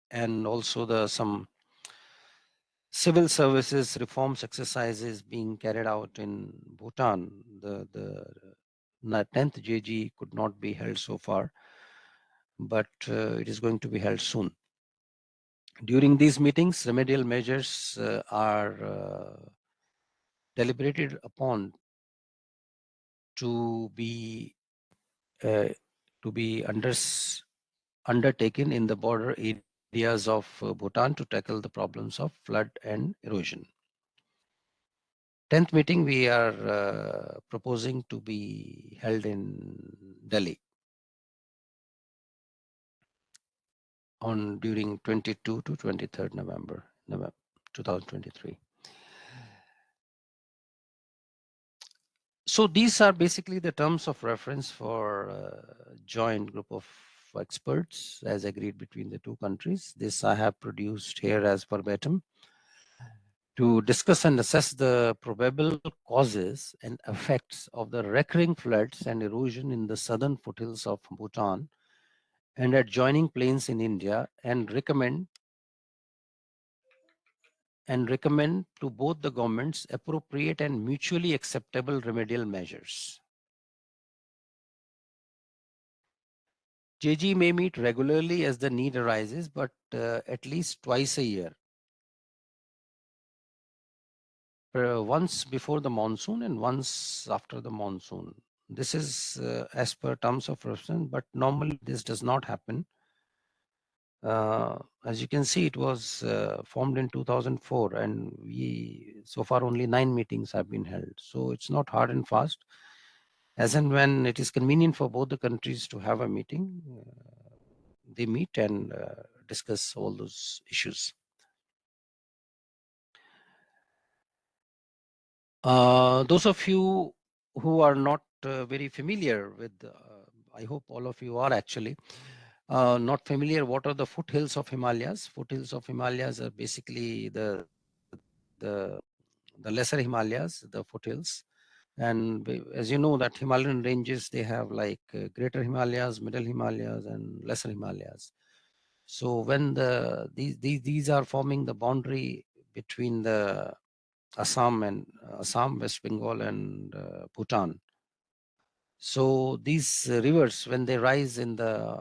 and also some civil services reforms exercises being carried out in Bhutan, the 10th JG could not be held so far, but it is going to be held soon. During these meetings, remedial measures are deliberated upon to be undertaken in the border areas of Bhutan to tackle the problems of flood and erosion. 10th meeting we are proposing to be held in Delhi during 22 to 23rd November 2023. So these are basically the terms of reference for joint group of experts as agreed between the two countries. This I have produced here as verbatim to discuss and assess the probable causes and effects of the recurring floods and erosion in the southern foothills of Bhutan and adjoining plains in India, and recommend to both the governments appropriate and mutually acceptable remedial measures. JG may meet regularly as the need arises, but at least twice a year. Once before the monsoon and once after the monsoon. This is as per terms of reference, but normally this does not happen. As you can see, it was formed in 2004, and so far only 9 meetings have been held. So it's not hard and fast. As and when it is convenient for both the countries to have a meeting, they meet and discuss all those issues. Those of you who are not very familiar with, I hope all of you are actually, not familiar, what are the foothills of Himalayas? Foothills of Himalayas are basically the lesser Himalayas, the foothills. And as you know that Himalayan ranges, they have like greater Himalayas, middle Himalayas, and lesser Himalayas. So when these are forming the boundary between the Assam, West Bengal, and Bhutan. So these rivers, when they rise in the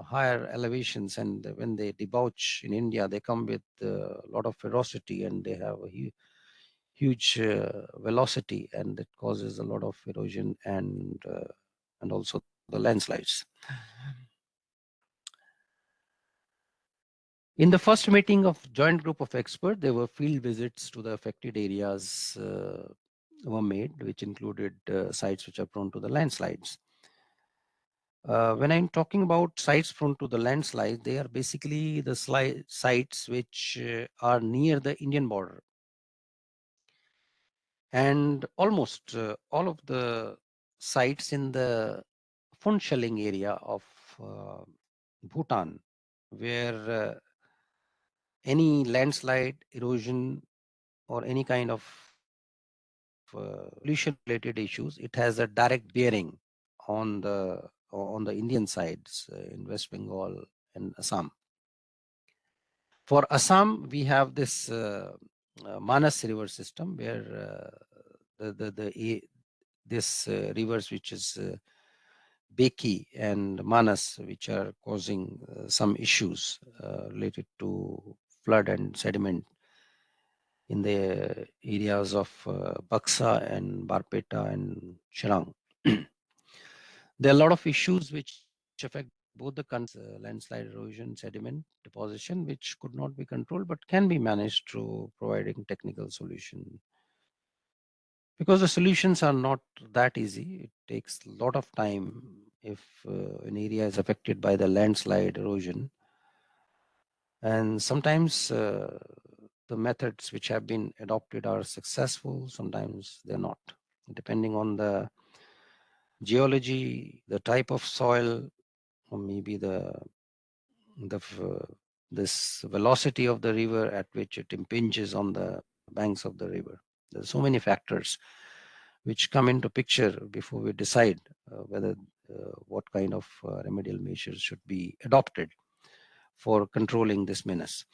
higher elevations and when they debouch in India, they come with a lot of ferocity and they have a huge velocity, and it causes a lot of erosion and also the landslides. In the first meeting of joint group of experts, there were field visits to the affected areas were made, which included sites which are prone to the landslides. When I'm talking about sites prone to the landslide, they are basically the sites which are near the Indian border. And almost all of the sites in the Phuntsholling area of Bhutan, where any landslide, erosion, or any kind of pollution-related issues, it has a direct bearing on the Indian sides in West Bengal and Assam. For Assam, we have this Manas river system where this rivers which is Beki and Manas, which are causing some issues related to flood and sediment in the areas of Baksa and Barpeta and Shillong. There are a lot of issues which affect both the countries, landslide erosion, sediment deposition, which could not be controlled but can be managed through providing technical solution. Because the solutions are not that easy, it takes a lot of time if an area is affected by the landslide erosion. And sometimes the methods which have been adopted are successful, sometimes they're not, depending on the geology, the type of soil, or maybe this velocity of the river at which it impinges on the banks of the river. There's so many factors which come into picture before we decide whether what kind of remedial measures should be adopted for controlling this menace.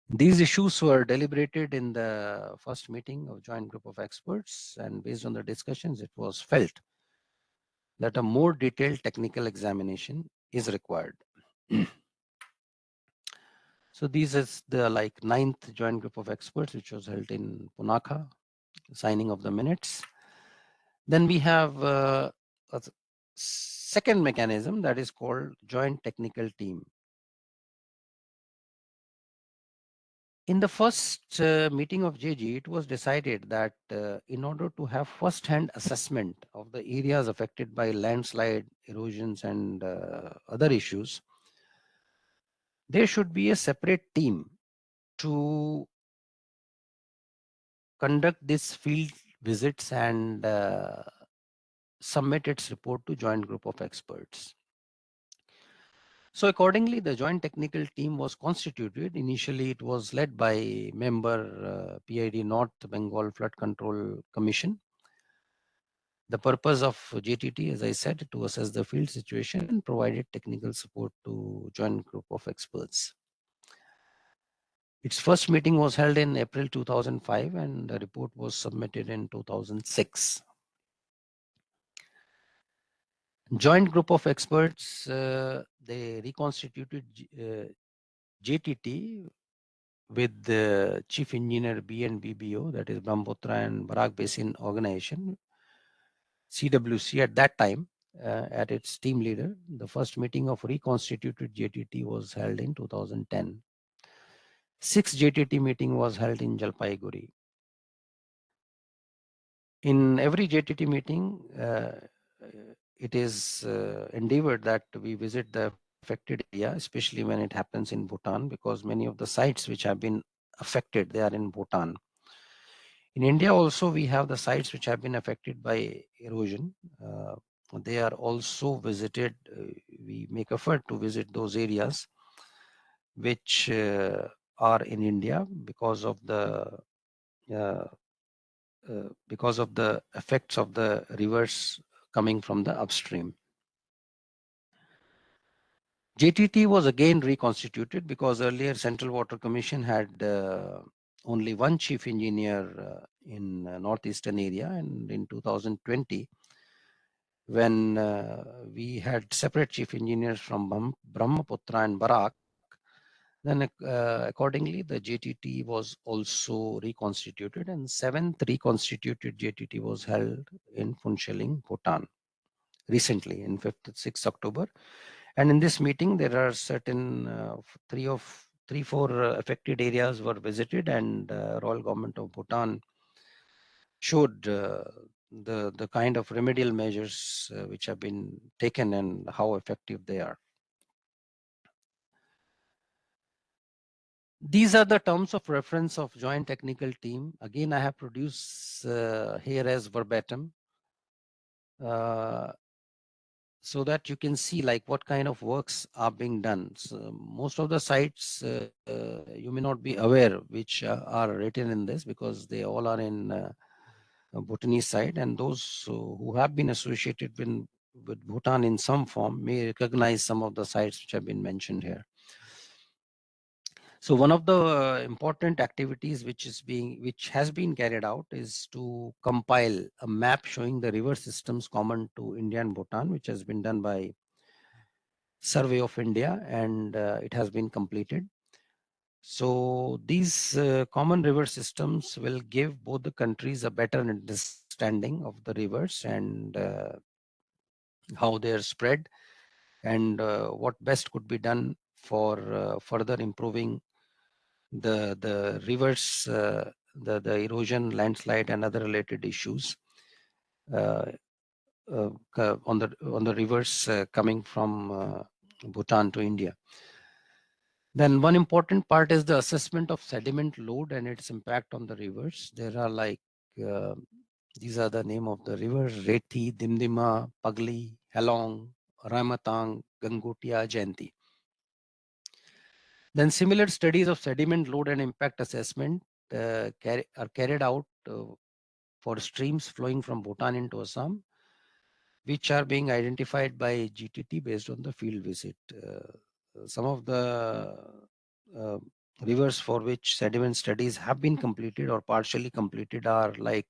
These issues were deliberated in the first meeting of joint group of experts, and based on the discussions, it was felt that a more detailed technical examination is required. So this is the ninth joint group of experts, which was held in Punakha, signing of the minutes. Then we have a second mechanism that is called joint technical team. In the first meeting of JG, it was decided that in order to have first-hand assessment of the areas affected by landslide, erosions, and other issues, there should be a separate team to conduct these field visits and submit its report to joint group of experts. So accordingly, the joint technical team was constituted. Initially, it was led by member PID North Bengal Flood Control Commission. The purpose of JTT, as I said, to assess the field situation and provided technical support to joint group of experts. Its first meeting was held in April 2005 and the report was submitted in 2006. Joint group of experts, they reconstituted JTT with the Chief Engineer BNBBO, that is Brahmaputra and Barak Basin Organization, CWC at that time, at its team leader. The first meeting of reconstituted JTT was held in 2010. Sixth JTT meeting was held in Jalpaiguri. In every JTT meeting, it is endeavored that we visit the affected area, especially when it happens in Bhutan, because many of the sites which have been affected, they are in Bhutan. In India also, we have the sites which have been affected by erosion. They are also visited. We make effort to visit those areas which are in India because of the effects of the rivers coming from the upstream. JTT was again reconstituted because earlier Central Water Commission had only one chief engineer in northeastern area, and in 2020, when we had separate chief engineers from Brahmaputra and Barak, then accordingly the JTT was also reconstituted, and seventh reconstituted JTT was held in Phuentsholing, Bhutan, recently in 6th October. And in this meeting, there are certain four affected areas were visited, and Royal Government of Bhutan showed the kind of remedial measures which have been taken and how effective they are. These are the terms of reference of joint technical team. Again, I have produced here as verbatim, so that you can see like what kind of works are being done. So most of the sites you may not be aware which are written in this, because they all are in Bhutanese side, and those who have been associated with Bhutan in some form may recognize some of the sites which have been mentioned here. So one of the important activities which has been carried out is to compile a map showing the river systems common to India and Bhutan, which has been done by Survey of India, and it has been completed. So these common river systems will give both the countries a better understanding of the rivers and how they are spread, and what best could be done for further improving the rivers, the erosion, landslide, and other related issues uh, on the rivers coming from Bhutan to India. Then one important part is the assessment of sediment load and its impact on the rivers. There are uh, these are the name of the rivers: Rethi, Dimdima, Pagli, Halong, Ramatang, Gangotia, Jayanti. Then similar studies of sediment load and impact assessment are carried out for streams flowing from Bhutan into Assam, which are being identified by GTT based on the field visit. Some of the uh, rivers for which sediment studies have been completed or partially completed are like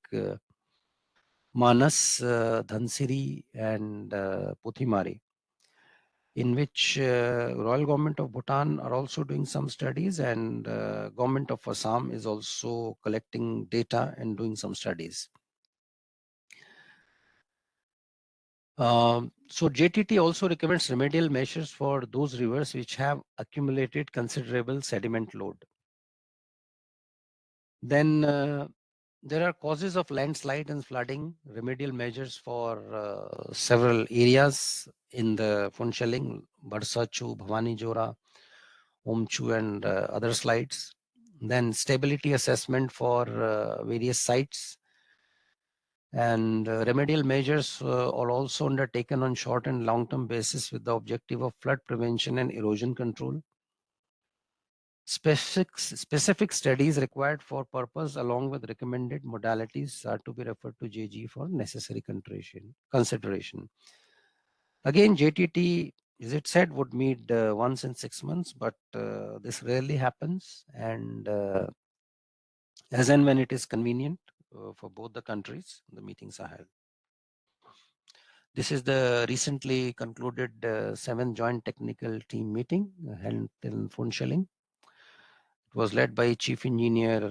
Manas, Dhansiri, and Puthimari, in which Royal Government of Bhutan are also doing some studies, and Government of Assam is also collecting data and doing some studies. So JTT also recommends remedial measures for those rivers which have accumulated considerable sediment load. Then there are causes of landslide and flooding, remedial measures for several areas in the Phunsheling, Barsachu, Bhavani Jora, Omchu, and other slides. Then stability assessment for various sites, and remedial measures are also undertaken on short and long-term basis with the objective of flood prevention and erosion control. Specific studies required for purpose along with recommended modalities are to be referred to JG for necessary consideration. Again, JTT, as it said, would meet once in 6 months, but this rarely happens, and as and when it is convenient for both the countries, the meetings are held. This is the recently concluded 7th Joint Technical Team meeting held in Phunsheling. It was led by Chief Engineer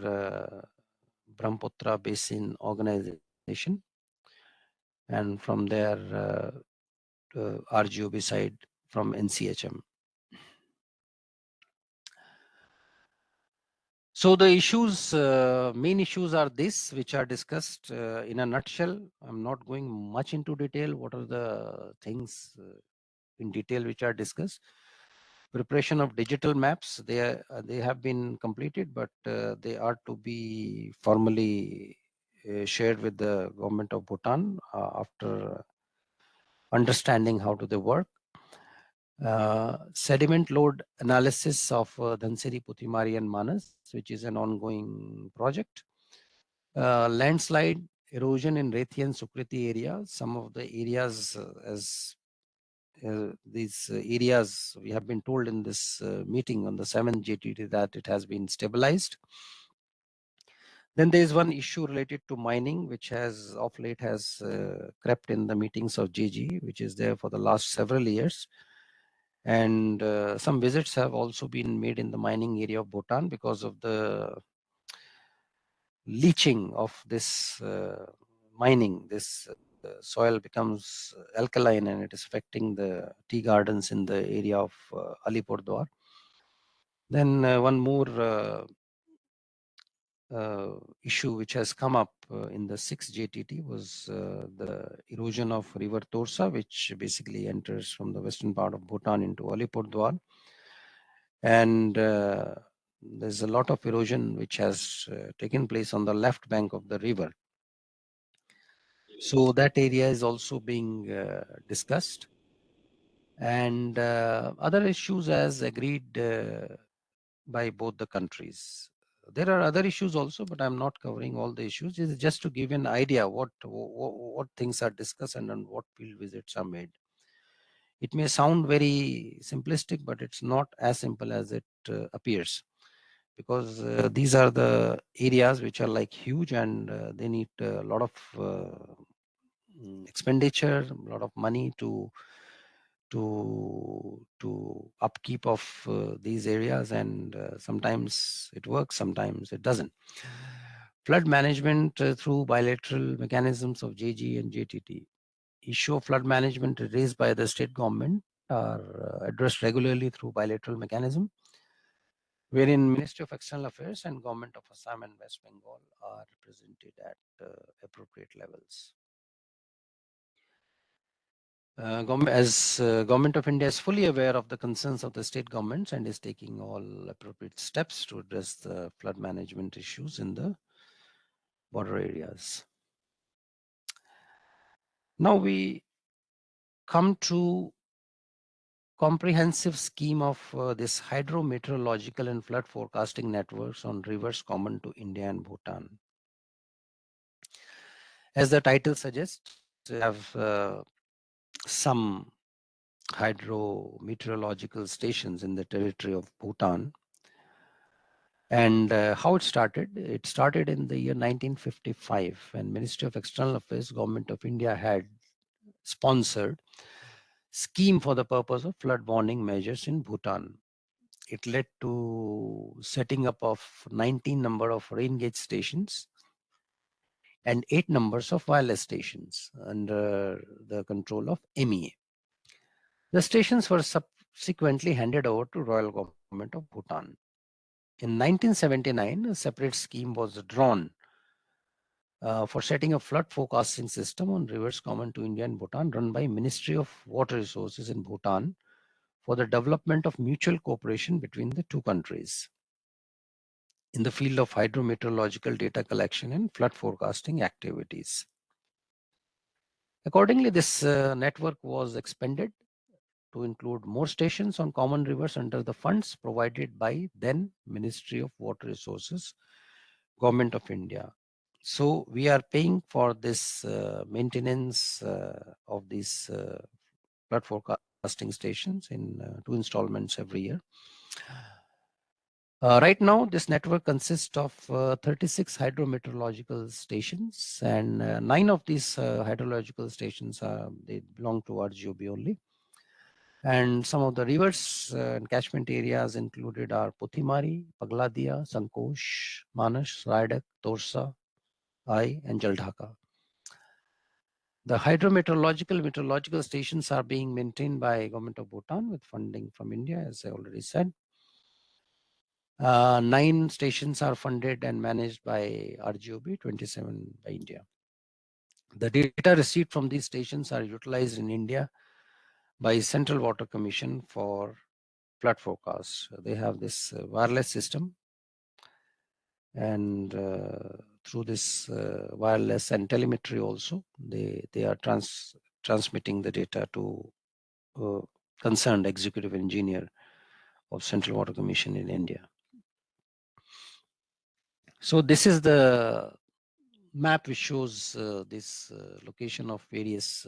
Brahmaputra Basin Organization, and from their RGOB side from NCHM. So the issues, main issues are this, which are discussed in a nutshell. I'm not going much into detail. What are the things in detail which are discussed? Preparation of digital maps, they have been completed, but they are to be formally shared with the government of Bhutan after understanding how do they work. Sediment load analysis of Dhansiri, Puthimari, and Manas, which is an ongoing project. Landslide erosion in Rethi and Sukriti area. Some of the areas, these areas, we have been told in this meeting on the 7th JTT that it has been stabilized. Then there is one issue related to mining, which has of late has crept in the meetings of JG, which is there for the last several years. And some visits have also been made in the mining area of Bhutan because of the leaching of this mining. This soil becomes alkaline and it is affecting the tea gardens in the area of Alipurdwar. Then one more issue which has come up in the 6th JTT was the erosion of river Torsa, which basically enters from the western part of Bhutan into Alipurdwar. And there's a lot of erosion which has taken place on the left bank of the river. So that area is also being discussed. And other issues as agreed by both the countries. There are other issues also, but I'm not covering all the issues. It's just to give an idea what things are discussed and on what field visits are made. It may sound very simplistic, but it's not as simple as it appears, because these are the areas which are like huge, and they need a lot of expenditure, a lot of money to upkeep of these areas, and sometimes it works, sometimes it doesn't. Flood management through bilateral mechanisms of JG and JTT. Issue of flood management raised by the state government are addressed regularly through bilateral mechanism, wherein Ministry of External Affairs and Government of Assam and West Bengal are represented at appropriate levels. Government of India is fully aware of the concerns of the state governments and is taking all appropriate steps to address the flood management issues in the border areas. Now we come to comprehensive scheme of this hydrometeorological and flood forecasting networks on rivers common to India and Bhutan. As the title suggests, we have some hydrometeorological stations in the territory of Bhutan. And how it started in the year 1955, when Ministry of External Affairs, Government of India had sponsored scheme for the purpose of flood warning measures in Bhutan. It led to setting up of 19 number of rain gauge stations and 8 numbers of wireless stations under the control of MEA. The stations were subsequently handed over to Royal Government of Bhutan. In 1979, a separate scheme was drawn for setting a flood forecasting system on rivers common to India and Bhutan, run by Ministry of Water Resources in Bhutan, for the development of mutual cooperation between the two countries in the field of hydrometeorological data collection and flood forecasting activities. Accordingly, this network was expanded to include more stations on common rivers under the funds provided by then Ministry of Water Resources, Government of India. So we are paying for this maintenance of these flood forecasting stations in 2 installments every year. Right now, this network consists of 36 hydrometeorological stations, and 9 of these hydrological stations they belong to RGOB only. And some of the rivers and catchment areas included are Puthimari, Pagladia, Sankosh, Manas, Raidak, Torsa, Ai, and Jaldhaka. The hydrometeorological meteorological stations are being maintained by Government of Bhutan with funding from India, as I already said. 9 stations are funded and managed by RGOB, 27 by India. The data received from these stations are utilized in India by Central Water Commission for flood forecasts. They have this wireless system, and through this wireless and telemetry also, they are transmitting the data to concerned executive engineer of Central Water Commission in India. So this is the map which shows this location of various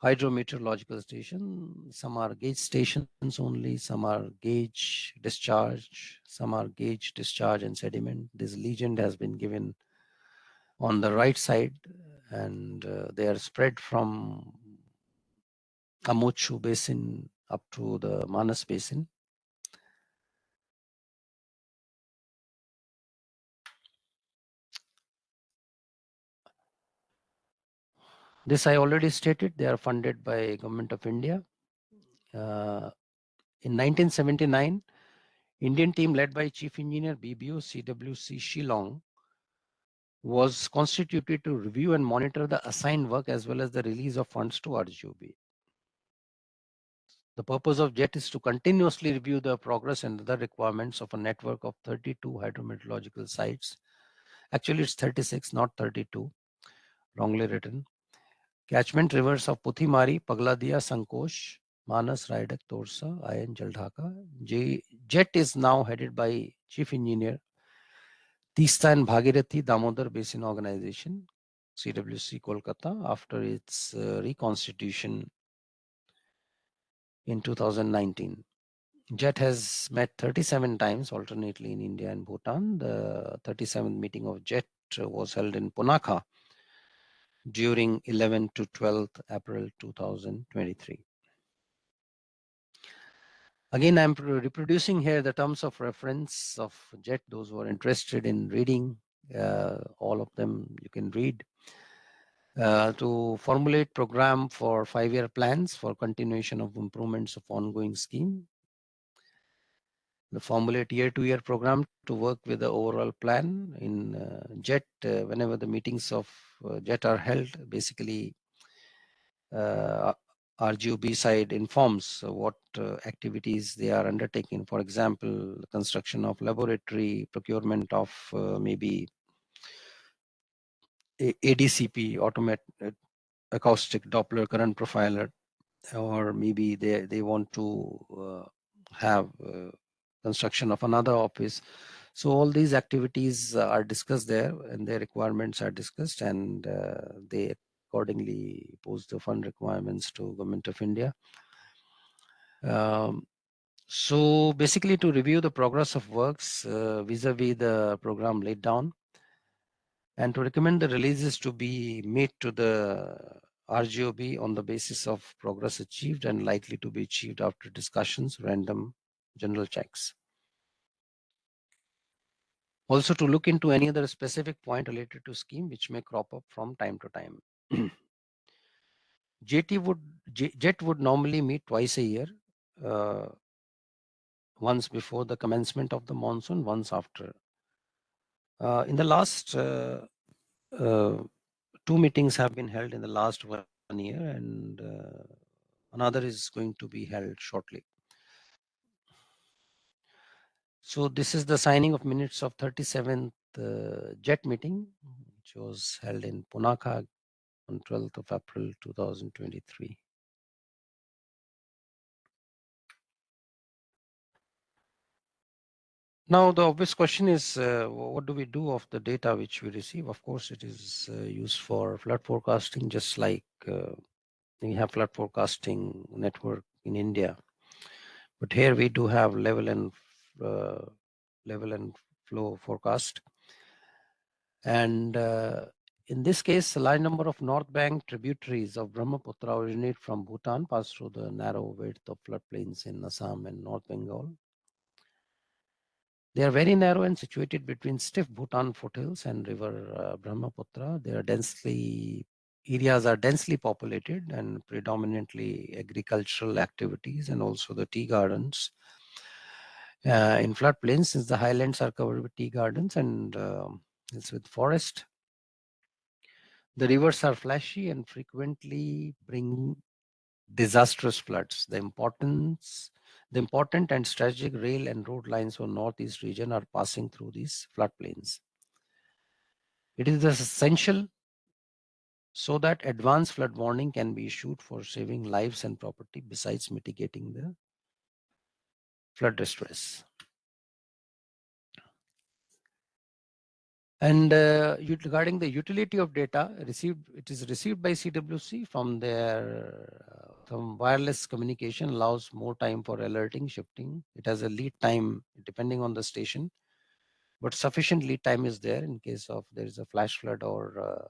hydrometeorological stations. Some are gauge stations only, some are gauge discharge, some are gauge discharge and sediment. This legend has been given on the right side, and they are spread from Amochu Basin up to the Manas Basin. This I already stated, they are funded by Government of India. In 1979, Indian team led by Chief Engineer BBO CWC Shillong was constituted to review and monitor the assigned work as well as the release of funds to RGOB. The purpose of JET is to continuously review the progress and the requirements of a network of 32 hydrometeorological sites. Actually, it's 36, not 32, wrongly written. Catchment rivers of Puthimari, Pagladia, Sankosh, Manas, Raidak, Torsa, Ai, and Jaldhaka. JET is now headed by Chief Engineer, Tista and Bhagirathi Damodar Basin Organization, CWC Kolkata, after its reconstitution in 2019. JET has met 37 times alternately in India and Bhutan. The 37th meeting of JET was held in Punakha during 11th to 12th April 2023. Again, I'm reproducing here the terms of reference of JET. Those who are interested in reading, all of them you can read. To formulate program for 5-year plans for continuation of improvements of ongoing scheme. The formulate year-to-year program to work with the overall plan in JET. Whenever the meetings of JET are held, basically RGOB side informs what activities they are undertaking. For example, construction of laboratory, procurement of maybe ADCP, automated acoustic Doppler current profiler, or maybe they want to have construction of another office. So all these activities are discussed there, and their requirements are discussed, and they accordingly pose the fund requirements to Government of India. So basically, to review the progress of works vis-a-vis the program laid down, and to recommend the releases to be made to the RGOB on the basis of progress achieved and likely to be achieved after discussions, random general checks. Also to look into any other specific point related to scheme which may crop up from time to time. JET would normally meet twice a year, once before the commencement of the monsoon, once after. In the last 2 meetings have been held in the last 1 year, and another is going to be held shortly. So this is the signing of minutes of 37th JET meeting, which was held in Punakha on 12th of April 2023. Now the obvious question is, what do we do of the data which we receive? Of course, it is used for flood forecasting, just like we have flood forecasting network in India. But here we do have level and flow forecast. And in this case, a large number of north bank tributaries of Brahmaputra originate from Bhutan, pass through the narrow width of floodplains in Assam and North Bengal. They are very narrow and situated between stiff Bhutan foothills and river Brahmaputra. Areas are densely populated and predominantly agricultural activities, and also the tea gardens. In floodplains, since the highlands are covered with tea gardens and it's with forest, the rivers are flashy and frequently bring disastrous floods. The important and strategic rail and road lines for Northeast region are passing through these floodplains. It is essential so that advanced flood warning can be issued for saving lives and property, besides mitigating the flood distress. And regarding the utility of data received, it is received by CWC from their wireless communication, allows more time for alerting, shifting. It has a lead time depending on the station, but sufficient lead time is there in case of there is a flash flood or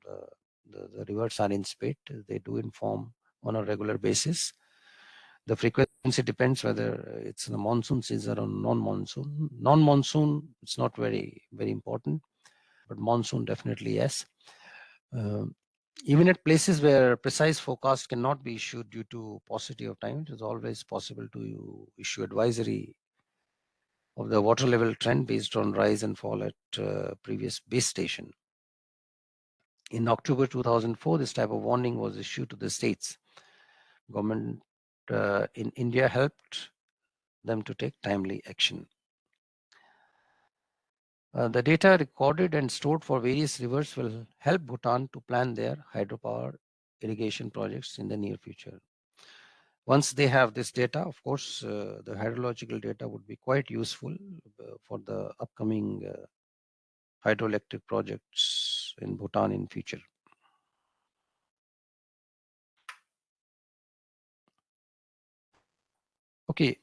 the rivers are in spate. They do inform on a regular basis. The frequency depends whether it's in the monsoon season or non-monsoon. Non-monsoon, it's not very important, but monsoon definitely yes. Even at places where precise forecast cannot be issued due to paucity of time, it is always possible to issue advisory of the water level trend based on rise and fall at previous base station. In October 2004, this type of warning was issued to the states. Government in India helped them to take timely action. The data recorded and stored for various rivers will help Bhutan to plan their hydropower irrigation projects in the near future. Once they have this data, of course, the hydrological data would be quite useful for the upcoming hydroelectric projects in Bhutan in future. Okay,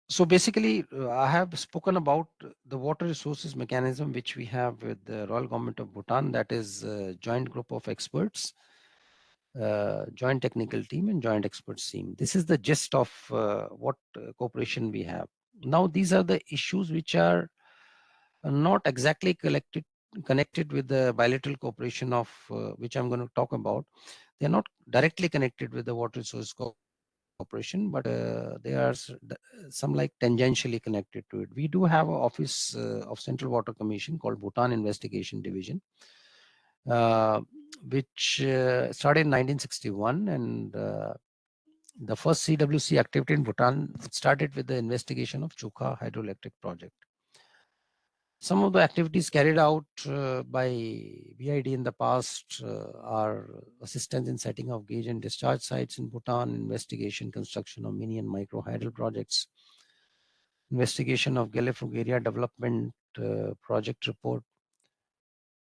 so basically, I have spoken about the water resources mechanism which we have with the Royal Government of Bhutan, that is a joint group of experts, joint technical team and joint experts team. This is the gist of what cooperation we have. Now, these are the issues which are not exactly connected with the bilateral cooperation of which I'm going to talk about. They're not directly connected with the water resource cooperation, but they are some like tangentially connected to it. We do have an office of Central Water Commission called Bhutan Investigation Division, which started in 1961, and the first CWC activity in Bhutan started with the investigation of Chukha hydroelectric project. Some of the activities carried out by BID in the past are assistance in setting of gauge and discharge sites in Bhutan, investigation, construction of mini and micro hydro projects, investigation of Gelefrug area development project report,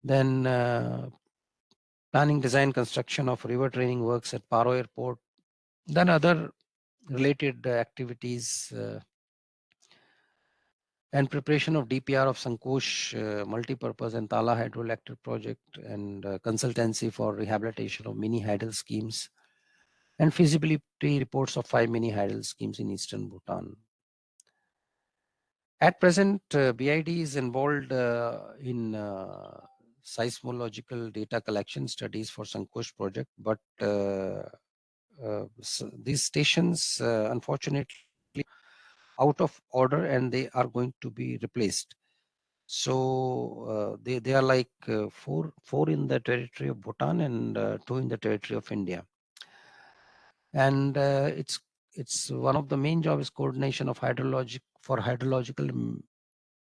then planning, design, construction of river training works at Paro Airport, then other related activities and preparation of DPR of Sankosh multipurpose and Tala hydroelectric project, and consultancy for rehabilitation of mini hydel schemes, and feasibility reports of 5 mini hydel schemes in eastern Bhutan. At present, BID is involved in seismological data collection studies for Sankosh project, but so these stations unfortunately out of order and they are going to be replaced. So they are like four in the territory of Bhutan and 2 in the territory of India. And it's one of the main job is coordination of hydrological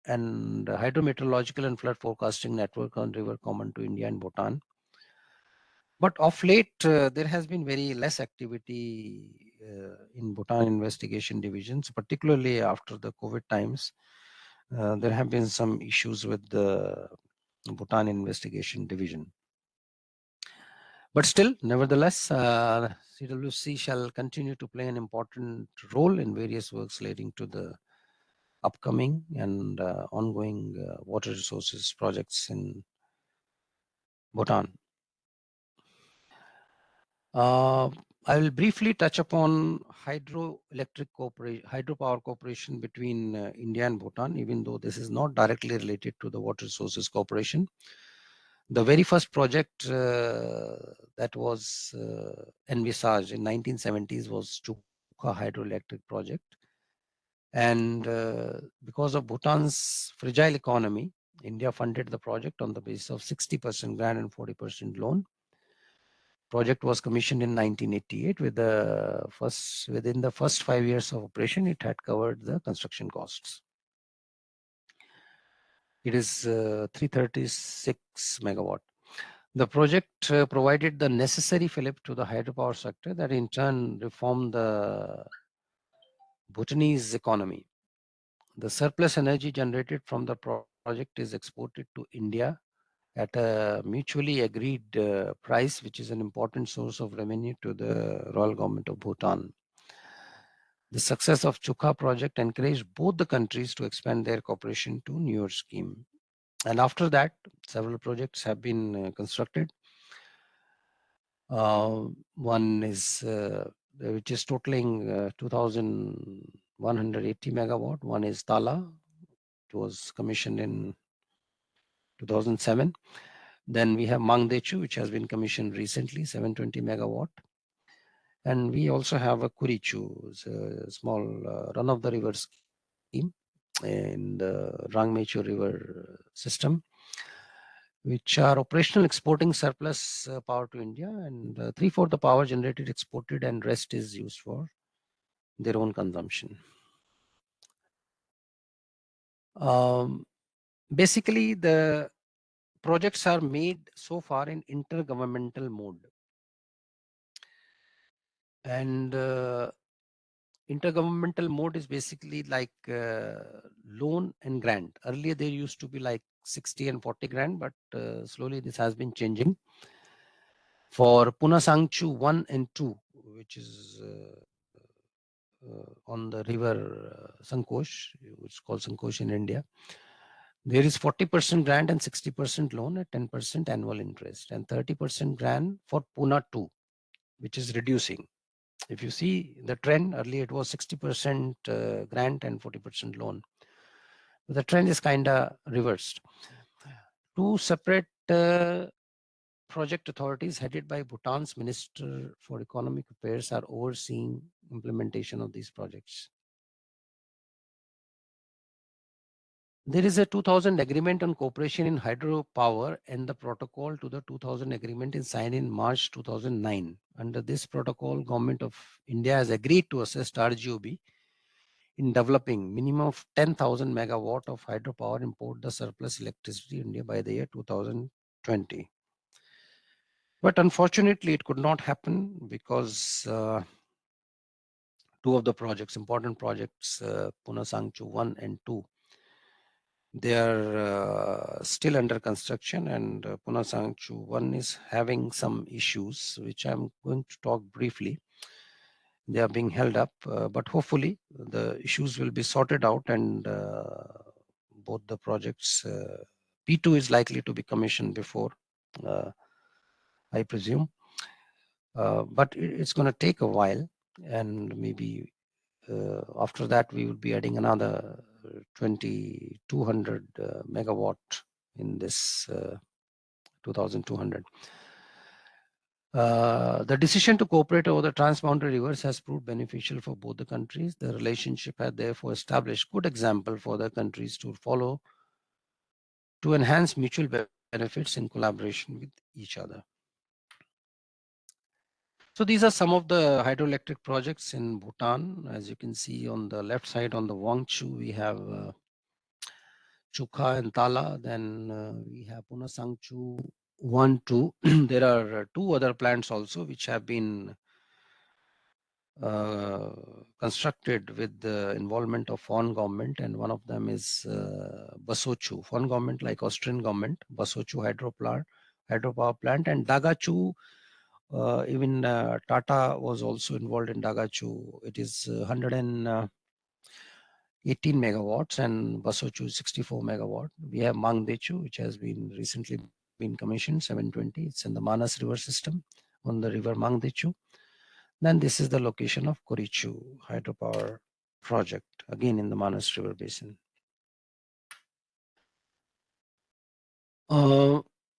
and hydrometeorological and flood forecasting network on river common to India and Bhutan. But of late, there has been very less activity in Bhutan investigation divisions, particularly after the COVID times. There have been some issues with the Bhutan investigation division. But still, nevertheless, CWC shall continue to play an important role in various works leading to the upcoming and ongoing water resources projects in Bhutan. I will briefly touch upon hydropower cooperation between India and Bhutan, even though this is not directly related to the water resources cooperation. The very first project that was envisaged in 1970s was Chukha hydroelectric project. And because of Bhutan's fragile economy, India funded the project on the basis of 60% grant and 40% loan. Project was commissioned in 1988. Within the first 5 years of operation, it had covered the construction costs. It is 336 megawatt. The project provided the necessary fillip to the hydropower sector that in turn reformed the Bhutanese economy. The surplus energy generated from the project is exported to India at a mutually agreed price, which is an important source of revenue to the Royal Government of Bhutan. The success of Chukha project encouraged both the countries to expand their cooperation to newer scheme. And after that, several projects have been constructed. One is which is totaling 2,180 megawatt. One is Tala. It was commissioned in 2007. Then we have Mangdechu, which has been commissioned recently, 720 megawatt. And we also have a Kurichu, a small run-of-the-river scheme in the Rangmechu River system, which are operational exporting surplus power to India, and 3/4 the power generated exported and rest is used for their own consumption. Basically, the projects are made so far in intergovernmental mode. And intergovernmental mode is basically like loan and grant. Earlier there used to be like 60 and 40 grant, but slowly this has been changing. For Puna Sangchu 1 and 2, which is on the river Sankosh, which is called Sankosh in India, there is 40% grant and 60% loan at 10% annual interest, and 30% grant for Puna 2, which is reducing. If you see the trend, earlier it was 60% grant and 40% loan. The trend is kind of reversed. Two separate project authorities headed by Bhutan's Minister for Economic Affairs are overseeing implementation of these projects. There is a 2000 agreement on cooperation in hydropower, and the protocol to the 2000 agreement is signed in March 2009. Under this protocol, Government of India has agreed to assist RGOB in developing minimum of 10,000 megawatt of hydropower, import the surplus electricity in India by the year 2020. But unfortunately, it could not happen because two of the projects, important projects, Puna Sangchu 1 and 2, they are still under construction, and Puna Sangchu 1 is having some issues, which I'm going to talk briefly. They are being held up, but hopefully the issues will be sorted out, and both the projects, P2 is likely to be commissioned before, I presume, but it's going to take a while, and maybe after that we will be adding another 2200 megawatt in this 2200. The decision to cooperate over the transboundary rivers has proved beneficial for both the countries. The relationship had therefore established good example for the countries to follow to enhance mutual benefits in collaboration with each other. So these are some of the hydroelectric projects in Bhutan. As you can see on the left side on the Wangchu, we have Chukha and Tala. Then we have Puna Sangchu 1, 2. There are two other plants also which have been constructed with the involvement of foreign government, and one of them is Basochu, foreign government like Austrian government, Basochu hydropower plant, and Dagachu. Even Tata was also involved in Dagachu. It is 118 megawatts, and Basochu 64 megawatt. We have Mangdechu, which has been recently been commissioned, 720. It's in the Manas River system on the river Mangdechu. Then this is the location of Kurichu hydropower project, again in the Manas River basin.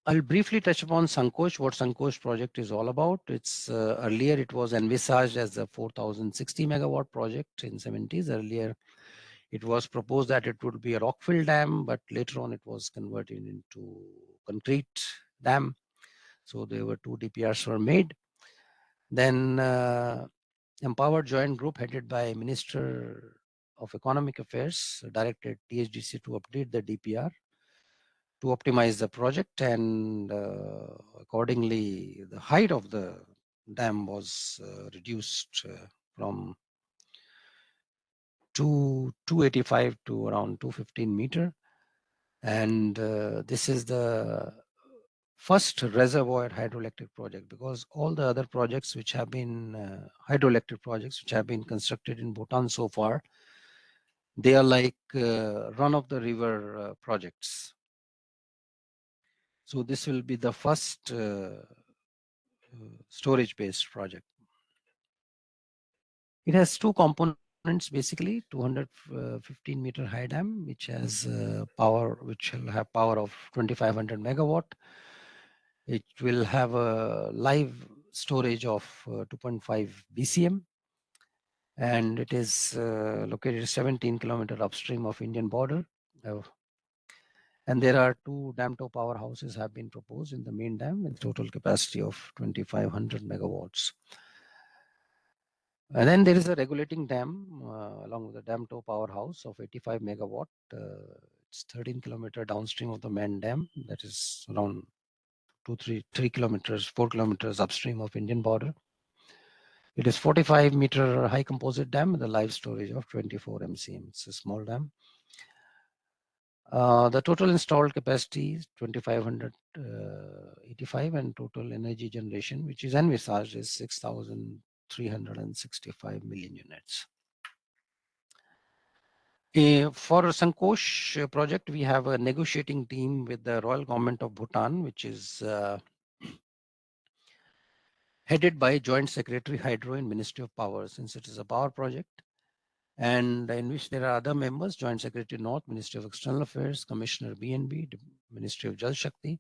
I'll briefly touch upon Sankosh, what Sankosh project is all about. It's earlier it was envisaged as a 4060 megawatt project in 70s. Earlier it was proposed that it would be a rockfill dam, but later on it was converted into concrete dam. So there were two DPRs were made. Then Empowered Joint Group headed by Minister of Economic Affairs directed THDC to update the DPR to optimize the project, and accordingly the height of the dam was reduced from 285 to around 215 meter, and this is the first reservoir hydroelectric project, because all the other projects which have been hydroelectric projects which have been constructed in Bhutan so far, they are like run of the river projects. So this will be the first storage based project. It has two components basically: 215 meter high dam, which has power, which will have power of 2500 megawatt. It will have a live storage of 2.5 BCM, and it is located 17 kilometers upstream of Indian border. And there are two dam to powerhouses have been proposed in the main dam with total capacity of 2500 megawatts. And then there is a regulating dam along with the dam to powerhouse of 85 megawatt. It's 13 kilometers downstream of the main dam, that is around 4 kilometers upstream of Indian border. It is 45-meter high composite dam with a live storage of 24 MCM. It's a small dam. The total installed capacity is 2,585 and total energy generation, which is envisaged, is 6,365 million units. For Sankosh project, we have a negotiating team with the Royal Government of Bhutan, which is headed by Joint Secretary Hydro in Ministry of Power, since it is a power project, and in which there are other members: Joint Secretary North, Ministry of External Affairs, Commissioner BNB, Ministry of Jal Shakti.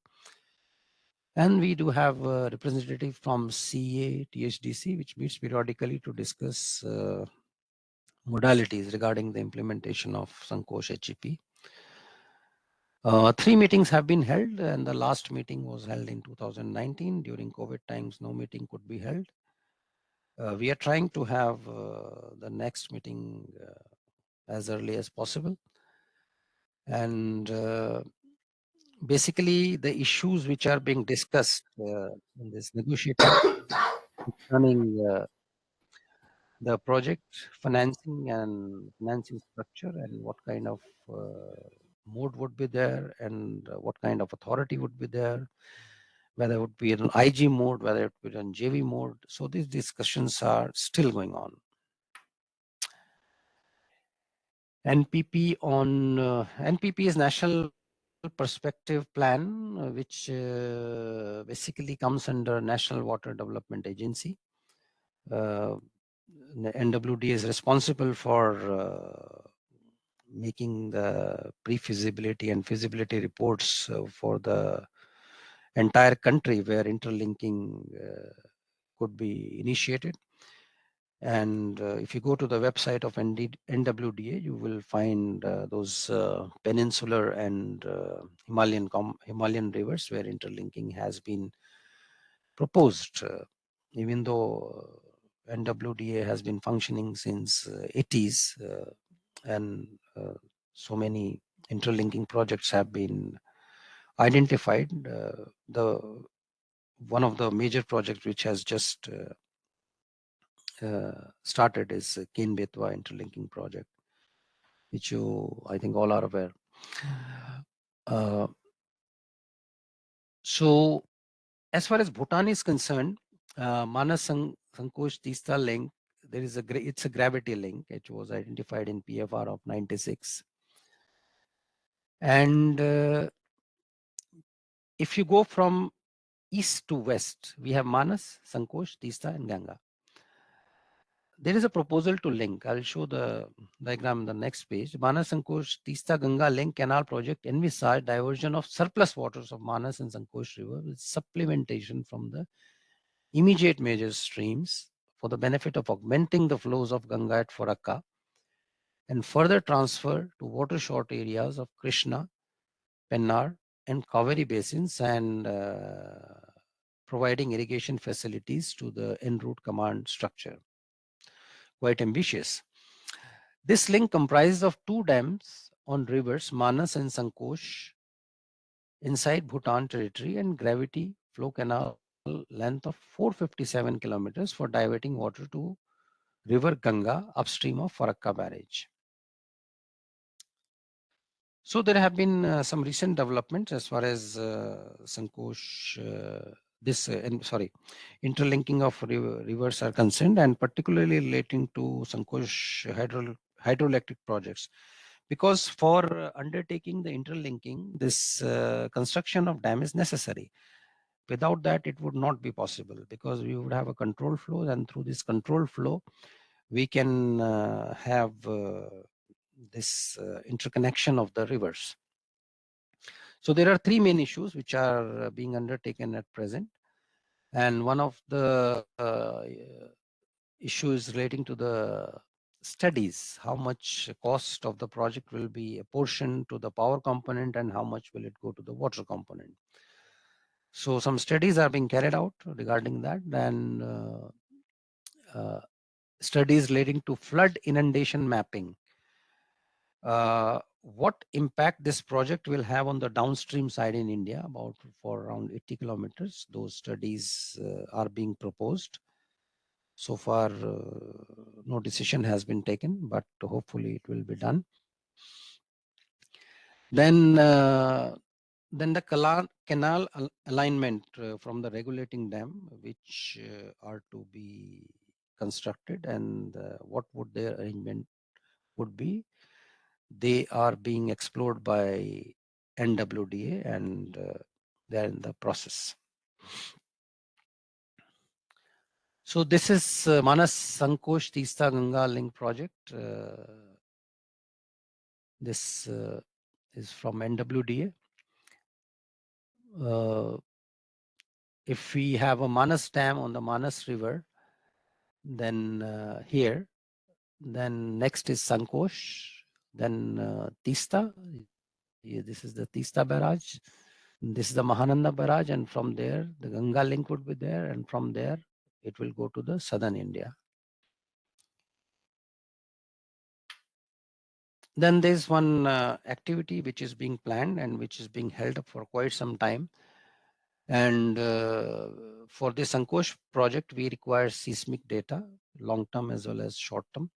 And we do have a representative from CA, THDC, which meets periodically to discuss modalities regarding the implementation of Sankosh HEP. 3 meetings have been held, and the last meeting was held in 2019. During COVID times, no meeting could be held. We are trying to have the next meeting as early as possible. And basically, the issues which are being discussed in this negotiating concerning the project financing and financing structure, and what kind of mode would be there, and what kind of authority would be there, whether it would be in IG mode, whether it would be in JV mode. So these discussions are still going on. NPP is National Perspective Plan, which basically comes under National Water Development Agency. The NWD is responsible for making the pre-feasibility and feasibility reports for the entire country where interlinking could be initiated. And if you go to the website of NWDA, you will find those peninsular and Himalayan rivers where interlinking has been proposed. Even though NWDA has been functioning since 80s, and so many interlinking projects have been identified. One of the major projects which has just started is Ken Betwa interlinking project, which I think all are aware. So as far as Bhutan is concerned, Manas Sankosh Tista link, it's a gravity link. It was identified in PFR of 96. And if you go from east to west, we have Manas, Sankosh, Tista, and Ganga. There is a proposal to link. I'll show the diagram on the next page. Manas Sankosh Tista Ganga link canal project envisaged diversion of surplus waters of Manas and Sankosh river with supplementation from the immediate major streams for the benefit of augmenting the flows of Ganga at Farakka, and further transfer to water short areas of Krishna, Pennar, and Kaveri basins, and providing irrigation facilities to the en route command structure. Quite ambitious. This link comprises of 2 dams on rivers Manas and Sankosh inside Bhutan territory, and gravity flow canal length of 457 kilometers for diverting water to river Ganga upstream of Farakka barrage. So there have been some recent developments as far as Sankosh, interlinking of rivers are concerned, and particularly relating to Sankosh hydroelectric projects. Because for undertaking the interlinking, this construction of dam is necessary. Without that, it would not be possible, because we would have a control flow, and through this control flow, we can have this interconnection of the rivers. So there are 3 main issues which are being undertaken at present. And one of the issues relating to the studies, how much cost of the project will be apportioned to the power component, and how much will it go to the water component. So some studies are being carried out regarding that, and studies relating to flood inundation mapping. What impact this project will have on the downstream side in India, for around 80 kilometers. Those studies are being proposed. So far, no decision has been taken, but hopefully it will be done. Then the canal alignment from the regulating dam, which are to be constructed, and what would their arrangement would be. They are being explored by NWDA, and they are in the process. So this is Manas Sankosh Tista Ganga link project. This is from NWDA. If we have a Manas dam on the Manas river, then here, then next is Sankosh, then Tista. This is the Tista barrage. This is the Mahananda barrage, and from there the Ganga link would be there, and from there it will go to the southern India. Then there's one activity which is being planned and which is being held up for quite some time. And for this Sankosh project, we require seismic data, long-term as well as short-term.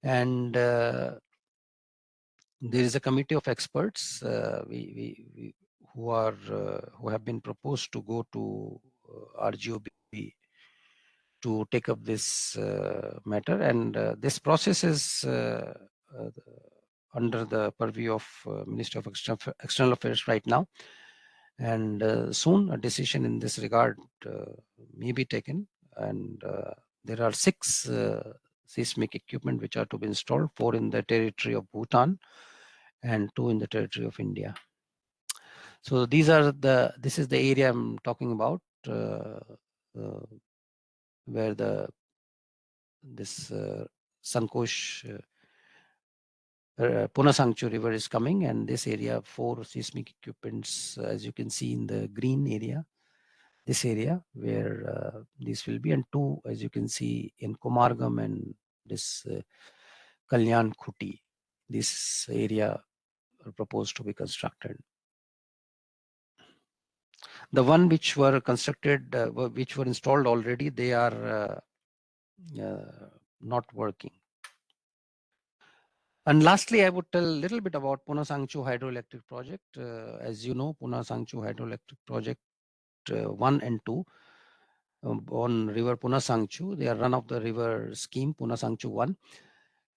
And there is a committee of experts who have been proposed to go to RGOB to take up this matter, and this process is under the purview of Ministry of External Affairs right now, and soon a decision in this regard may be taken. And there are 6 seismic equipment which are to be installed, 4 in the territory of Bhutan and 2 in the territory of India. So this is the area I'm talking about, where this Sankosh Punasangchu river is coming, and this area 4 seismic equipments, as you can see in the green area, this area where this will be, and 2 as you can see in Komargam and this Kalyan Khuti, this area are proposed to be constructed. The one which were constructed, which were installed already, they are not working. And lastly, I would tell a little bit about Punasangchu hydroelectric project. As you know, Punasangchu hydroelectric project 1 and 2 on river Punasangchu. They are run of the river scheme Punasangchu 1,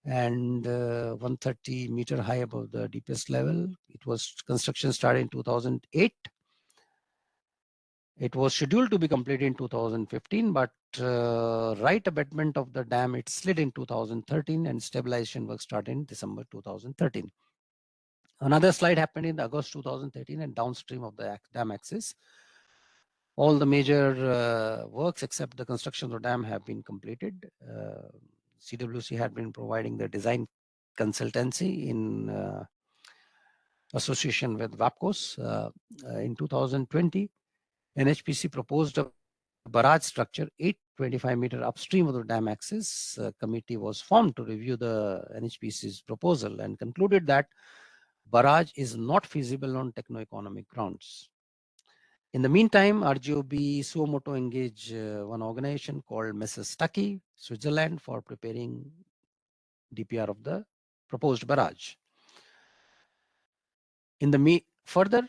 and 130 meter high above the deepest level. It was construction started in 2008. It was scheduled to be completed in 2015, but right abutment of the dam, it slid in 2013, and stabilization work started in December 2013. Another slide happened in August 2013, and downstream of the dam axis. All the major works except the construction of the dam have been completed. CWC had been providing the design consultancy in association with WAPCOS. In 2020, NHPC proposed a barrage structure 825 meter upstream of the dam axis. A committee was formed to review the NHPC's proposal and concluded that barrage is not feasible on techno-economic grounds. In the meantime, RGOB Suomoto engaged one organization called Messrs. Stucky, Switzerland, for preparing DPR of the proposed barrage. In the further,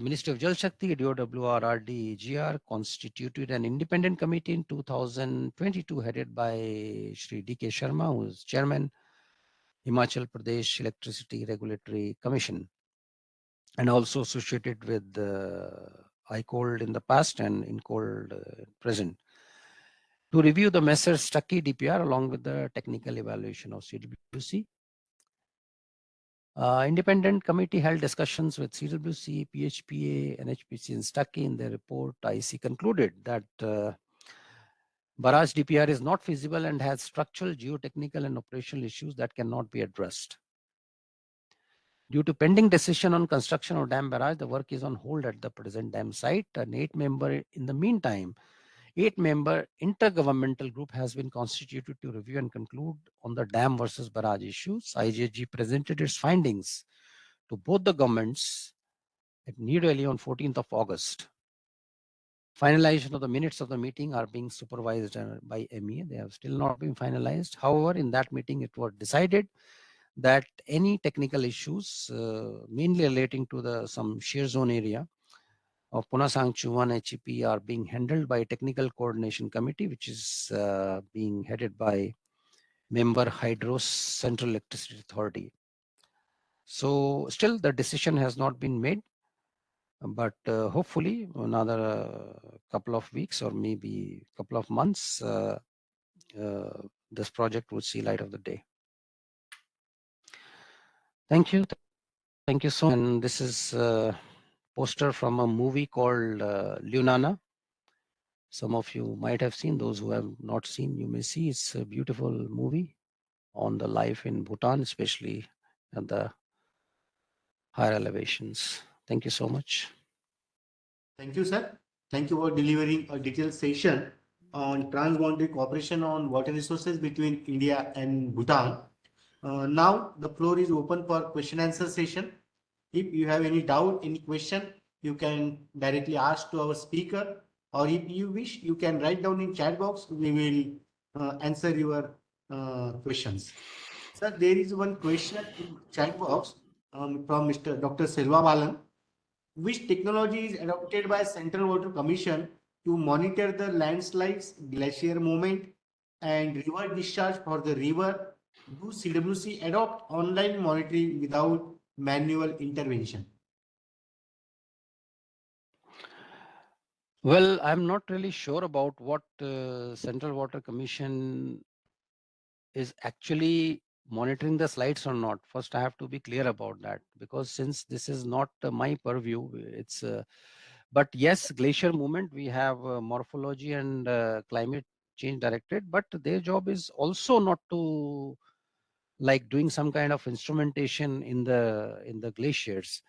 Ministry of Jal Shakti, DoWR, RDGR constituted an independent committee in 2022 headed by Shri D.K. Sharma, who is chairman, Himachal Pradesh Electricity Regulatory Commission, and also associated with ICOLD in the past and INCOLD present, to review the Messrs. Stucky DPR along with the technical evaluation of CWC. Independent committee held discussions with CWC, PHPA, NHPC, and Stucky. In their report, IC concluded that barrage DPR is not feasible and has structural, geotechnical, and operational issues that cannot be addressed. Due to pending decision on construction of dam barrage, the work is on hold at the present dam site. In the meantime, 8-member intergovernmental group has been constituted to review and conclude on the dam versus barrage issues. IJG presented its findings to both the governments at New Delhi on 14th of August. Finalization of the minutes of the meeting are being supervised by MEA. They have still not been finalized. However, in that meeting, it was decided that any technical issues, mainly relating to some shear zone area of Punasang Chuan HEP, are being handled by a technical coordination committee, which is being headed by member Hydros Central Electricity Authority. So still the decision has not been made, but hopefully another couple of weeks or maybe couple of months, this project will see light of the day. Thank you. Thank you so much. And this is a poster from a movie called Lunana. Some of you might have seen. Those who have not seen, you may see. It's a beautiful movie on the life in Bhutan, especially at the higher elevations. Thank you so much. Thank you, sir. Thank you for delivering a detailed session on transboundary cooperation on water resources between India and Bhutan. Now the floor is open for question answer session. If you have any doubt, any question, you can directly ask to our speaker, or if you wish, you can write down in chat box. We will answer your questions. Sir, there is one question in chat box from Mr. Dr. Selva Balan. Which technology is adopted by Central Water Commission to monitor the landslides, glacier movement, and river discharge for the river? Do CWC adopt online monitoring without manual intervention? Well, I'm not really sure about what Central Water Commission is actually monitoring the slides or not. First, I have to be clear about that, because since this is not my purview, it's but yes, glacier movement, we have morphology and climate change directed, but their job is also not to like doing some kind of instrumentation in the glaciers.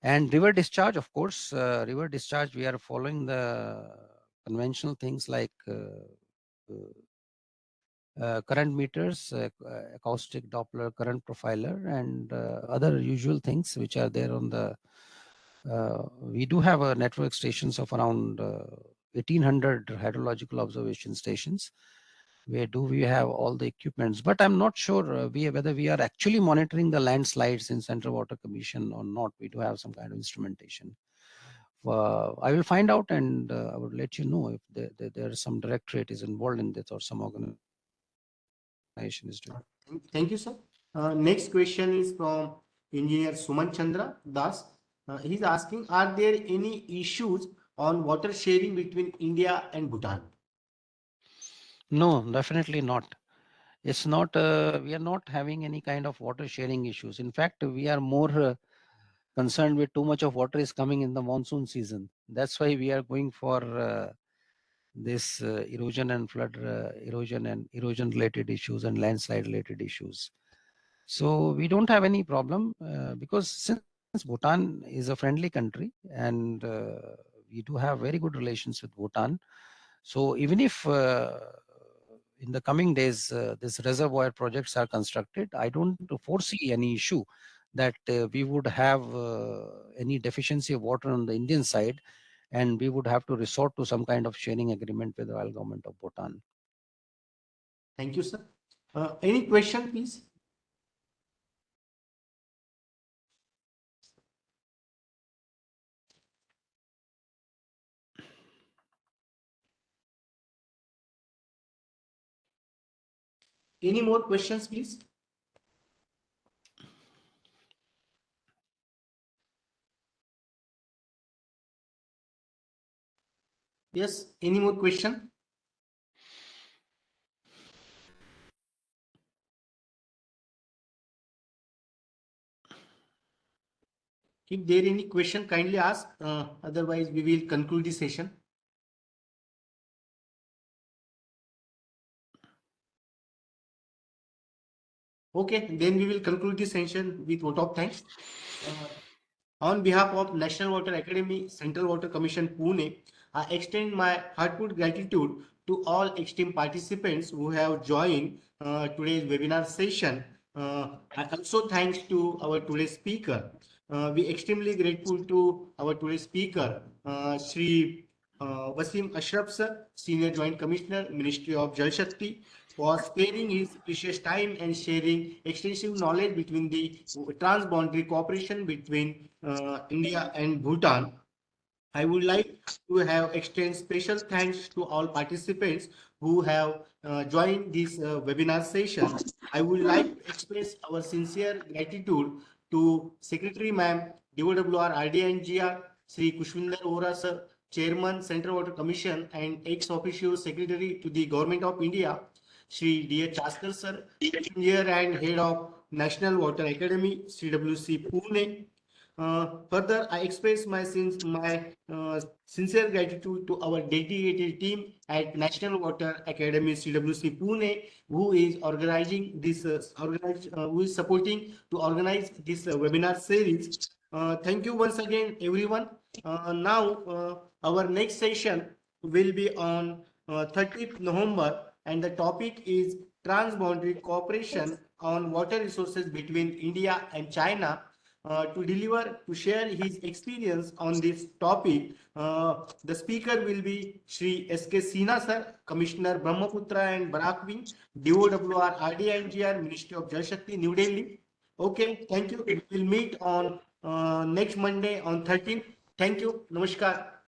And river discharge, of course, river discharge, we are following the conventional things like current meters, acoustic Doppler current profiler, and other usual things which are there on the. We do have a network stations of around 1800 hydrological observation stations. Where do we have all the equipments? But I'm not sure whether we are actually monitoring the landslides in Central Water Commission or not. We do have some kind of instrumentation. I will find out, and I will let you know if there is some directorate is involved in this or some organization is doing. Thank you, sir. Next question is from Engineer Suman Chandra Das. He's asking, are there any issues on water sharing between India and Bhutan? No, definitely not. It's not, we are not having any kind of water sharing issues. In fact, we are more concerned with too much of water is coming in the monsoon season. That's why we are going for this erosion and flood, erosion related issues and landslide related issues. So we don't have any problem because since Bhutan is a friendly country and we do have very good relations with Bhutan. So even if in the coming days this reservoir projects are constructed, I don't foresee any issue that we would have any deficiency of water on the Indian side, and we would have to resort to some kind of sharing agreement with the royal government of Bhutan. Thank you, sir. Any question, please? Any more questions, please? Yes, any more question? If there any question, kindly ask. Otherwise, we will conclude the session. Okay, then we will conclude the session with vote of thanks. On behalf of National Water Academy, Central Water Commission, Pune, I extend my heartfelt gratitude to all esteemed participants who have joined today's webinar session. I also thanks to our today's speaker. We extremely grateful to our today's speaker, Shri Vaseem Ashraf sir, Senior Joint Commissioner, Ministry of Jal Shakti, for sparing his precious time and sharing extensive knowledge between the transboundary cooperation between India and Bhutan. I would like to have extend special thanks to all participants who have joined this webinar session. I would like to express our sincere gratitude to Secretary Ma'am, DoWR RDNGR, Shri Kushwinder Ora Sir, Chairman Central Water Commission and ex-officio Secretary to the Government of India, Shri D. Chaskar Sir, Engineer and Head of National Water Academy, CWC Pune. Further, I express my sincere gratitude to our dedicated team at National Water Academy CWC Pune, who is organizing this, who is supporting to organize this webinar series. Thank you once again, everyone. Now, our next session will be on 30th November, and the topic is transboundary cooperation on water resources between India and China. To share his experience on this topic, the speaker will be Shri S.K. Sinha sir, Commissioner Brahmaputra and Barak Wing, DoWR RDNGR, Ministry of Jal Shakti, New Delhi. Okay, thank you. We will meet on next Monday on 13th. Thank you. Namaskar.